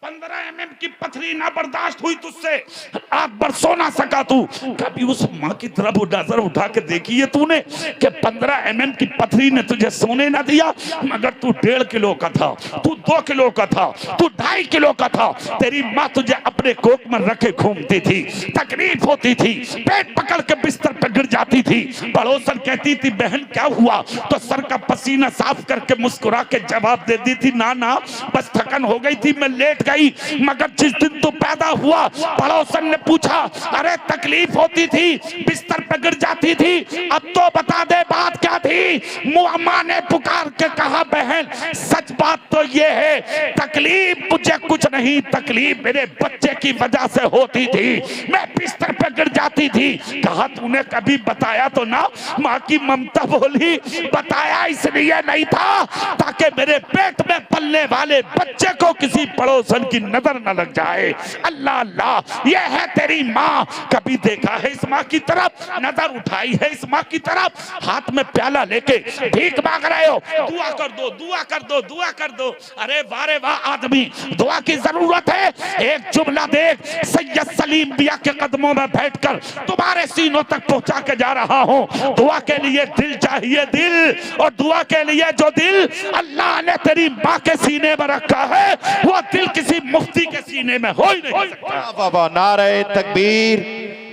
15 mm की पथरी ना बर्दाश्त हुई तुझसे, रात भर सो ना सका तू। कभी उस माँ की तरफ नजर उठा के देखी है तूने कि 15 mm की पथरी ने तुझे सोने ना दिया? मगर तू 1.5 किलो का था, तू 2 किलो का था, तू 2.5 किलो का था। तेरी माँ तुझे अपने कोख में रखे घूमती थी, तकलीफ होती थी, पेट पकड़ के बिस्तर पर गिर जाती थी। पड़ोसन कहती थी बहन क्या हुआ, तो सर का पसीना साफ करके मुस्कुरा के जवाब दे दी थी ना ना बस थकन हो गई थी, मैं लेट गई। मगर जिस दिन तू पैदा हुआ, पड़ोसन ने पूछा अरे तकलीफ होती थी, बिस्तर पे गिर जाती थी, अब तो बता दे बात क्या थी? मुअम्मा ने पुकार के कहा बहन सच बात तो ये है, तकलीफ मुझे कुछ नहीं, तकलीफ मेरे बच्चे की वजह से होती थी, मैं बिस्तर पे गिर जाती थी। कहा तूने कभी बताया तो ना? माँ की ममता बोली बताया इसलिए नहीं था ताकि मेरे पेट में पलने वाले बच्चे को किसी पड़ोसन की नजर न लग जाए। अल्लाह अल्लाह, ये है तेरी माँ। कभी देखा है इस माँ की तरफ? नजर उठाई है इस माँ की तरफ? हाथ में प्याला लेके भीख मांग रहे हो, दुआ कर दो, दुआ कर दो, दुआ कर दो। अरे वारे वाह आदमी, दुआ की जरूरत है। एक जुमला देख, सैयद सलीम बिया के कदमों में बैठकर तुम्हारे सीनों तक पहुंचा के जा रहा हूँ। दुआ के लिए दिल चाहिए, दिल, और दुआ के लिए जो दिल अल्लाह ने तेरी माँ के सीने में रखा है वो दिल किसी मुफ्ती के सीने में हो ही नहीं सकता। बाबा नारे तकबीर,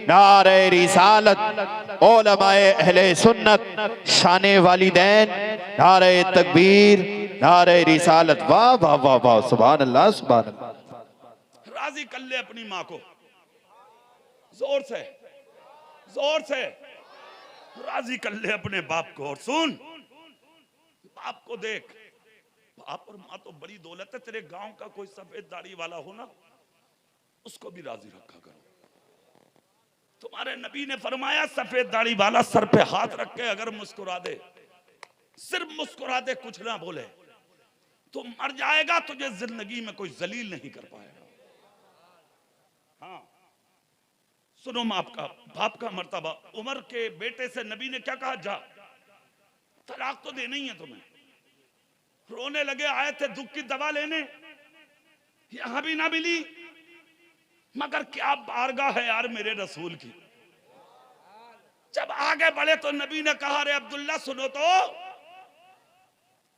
नारे रिसालत, उलमाए अहले सुन्नत, शाने वालिदैन, नारे तकबीर, नारे रिसालत। वाह वाह वाह वाह, सुभान अल्लाह सुभान अल्लाह। राजी कर ले अपनी माँ को, जोर से, जोर से राजी कर ले अपने बाप को। और सुन, बाप को देख, बाप और माँ तो बड़ी दौलत है। तेरे गांव का कोई सफेद दाढ़ी वाला हो ना, उसको भी राजी रखा करो। तुम्हारे नबी ने फरमाया सफेद दाढ़ी वाला सर पे हाथ रख के अगर मुस्कुरा दे, सिर्फ मुस्कुरा दे, कुछ ना बोले, तो मर जाएगा, तुझे जिंदगी में कोई जलील नहीं कर पाएगा। हाँ सुनो, बाप का मर्तबा। उमर के बेटे से नबी ने क्या कहा? जा, तलाक तो देना ही है तुम्हें। रोने लगे, आए थे दुख की दवा लेने, यहां भी ना मिली। मगर क्या बारगाह है यार मेरे रसूल की। जब आगे बढ़े तो नबी ने कहा रे अब्दुल्ला सुनो तो।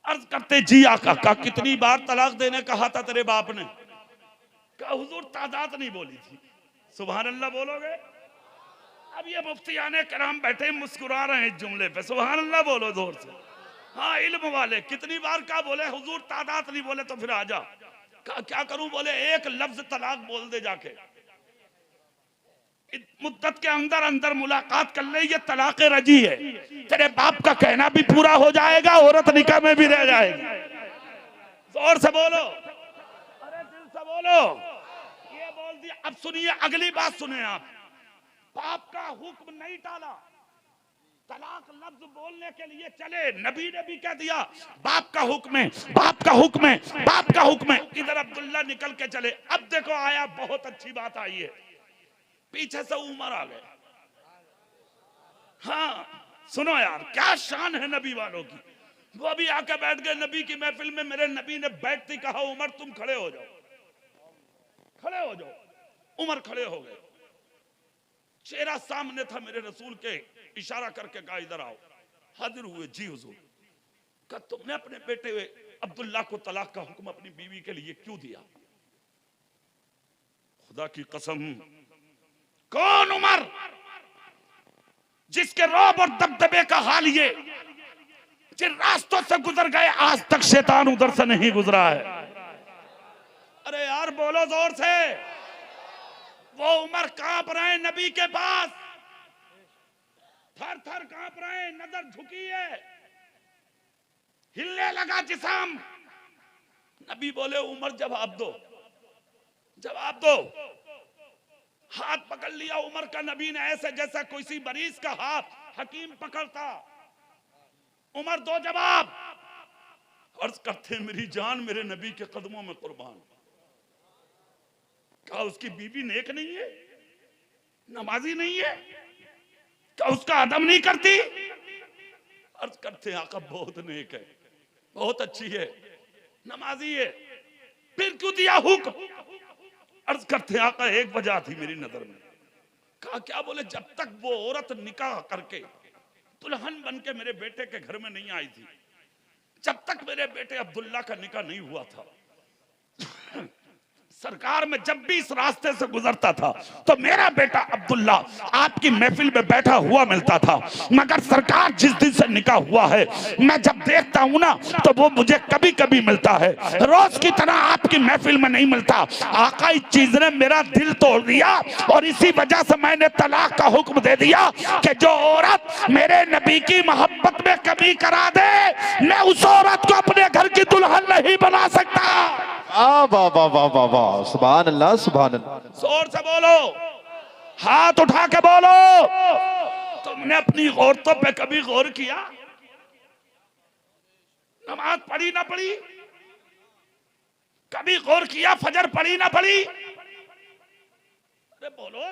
अर्ज करते जी आका, का कितनी बार तलाक देने कहा था तेरे बाप ने? कहा हुजूर तादाद नहीं बोली थी। सुभान अल्लाह बोलोगे? अब ये मुफ्तियाने कराम बैठे मुस्कुरा रहे हैं इस जुमले पे, सुभान अल्लाह बोलो जोर से। हाँ इल्म वाले कितनी बार का बोले हुजूर तादाद नहीं बोले तो फिर आजा। क्या करूं? बोले एक लफ्ज तलाक बोल दे जाके, मुद्दत के अंदर अंदर मुलाकात कर ले, ये तलाक रजी है। तेरे बाप का कहना भी पूरा हो जाएगा, औरत निकाह में भी रह जाएगी। जोर से बोलो, अरे दिल से बोलो। ये बोल दिया। अब सुनिए अगली बात, सुने आप। बाप का हुक्म नहीं टाला, तलाक लफ्ज बोलने के लिए चले। नबी ने भी कह दिया बाप का हुक्म है, बाप का हुक्म है, बाप का हुक्म है। इधर अब्दुल्ला निकल के चले। अब देखो आया, बहुत अच्छी बात आई है। पीछे से उमर आ गए। हाँ सुनो यार, क्या शान है नबी वालों की। वो भी आके बैठ गए नबी की महफिल में। मेरे नबी ने बैठते कहा उमर तुम खड़े हो जाओ, खड़े हो जाओ। उमर खड़े हो गए। चेहरा सामने था मेरे रसूल के, इशारा करके कहा इधर आओ। हाजिर हुए। जी हुजूर। कहा तुमने अपने बेटे अब्दुल्ला को तलाक का हुक्म अपनी बीवी के लिए क्यों दिया? खुदा की कसम, कौन उमर जिसके रौब और दबदबे का हाल ये, जिन रास्तों से गुजर गए आज तक शैतान उधर से नहीं गुजरा है। अरे यार बोलो जोर से। वो उमर कांप रहे नबी के पास, थर थर कांप रहे, नजर झुकी है, हिलने लगा जिस्म। नबी बोले उमर जवाब दो, जवाब दो। हाथ पकड़ लिया उमर का नबी ने, ऐसे जैसा कोई सी मरीज का हाथ हकीम पकड़ता। उमर दो जवाब। अर्ज करते मेरी जान मेरे नबी के कदमों में कुर्बान। क्या उसकी बीवी नेक नहीं है, नमाजी नहीं है, क्या उसका अदम नहीं करती? अर्ज करते हैं आका बहुत नेक है, बहुत अच्छी है, नमाजी है, फिर क्यों दिया हुक्म? अर्ज करते हैं आका एक वजह थी मेरी नजर में। कहा क्या? बोले जब तक वो औरत निकाह करके दुल्हन बन के मेरे बेटे के घर में नहीं आई थी, जब तक मेरे बेटे अब्दुल्ला का निकाह नहीं हुआ था, सरकार में जब भी इस रास्ते से गुजरता था तो मेरा बेटा अब्दुल्ला आपकी महफिल में बैठा हुआ मिलता था। मगर सरकार जिस दिन से निकाह हुआ है, मैं जब देखता हूं ना तो वो मुझे कभी कभी मिलता है, रोज की तरह आपकी महफिल में नहीं मिलता। आका इस चीज ने मेरा दिल तोड़ दिया और इसी वजह से मैंने तलाक का हुक्म दे दिया कि जो औरत मेरे नबी की मोहब्बत में कमी करा दे, मैं उस औरत को अपने घर की दुल्हन नहीं बना सकता। वाह वाह वाह वाह वाह वाह, सुभान अल्लाह सुभान अल्लाह। जोर से बोलो, हाथ उठा के बोलो। तुमने अपनी औरतों पे कभी गौर किया? नमाज पढ़ी ना पढ़ी? कभी गौर किया फजर पढ़ी ना पढ़ी? अरे बोलो।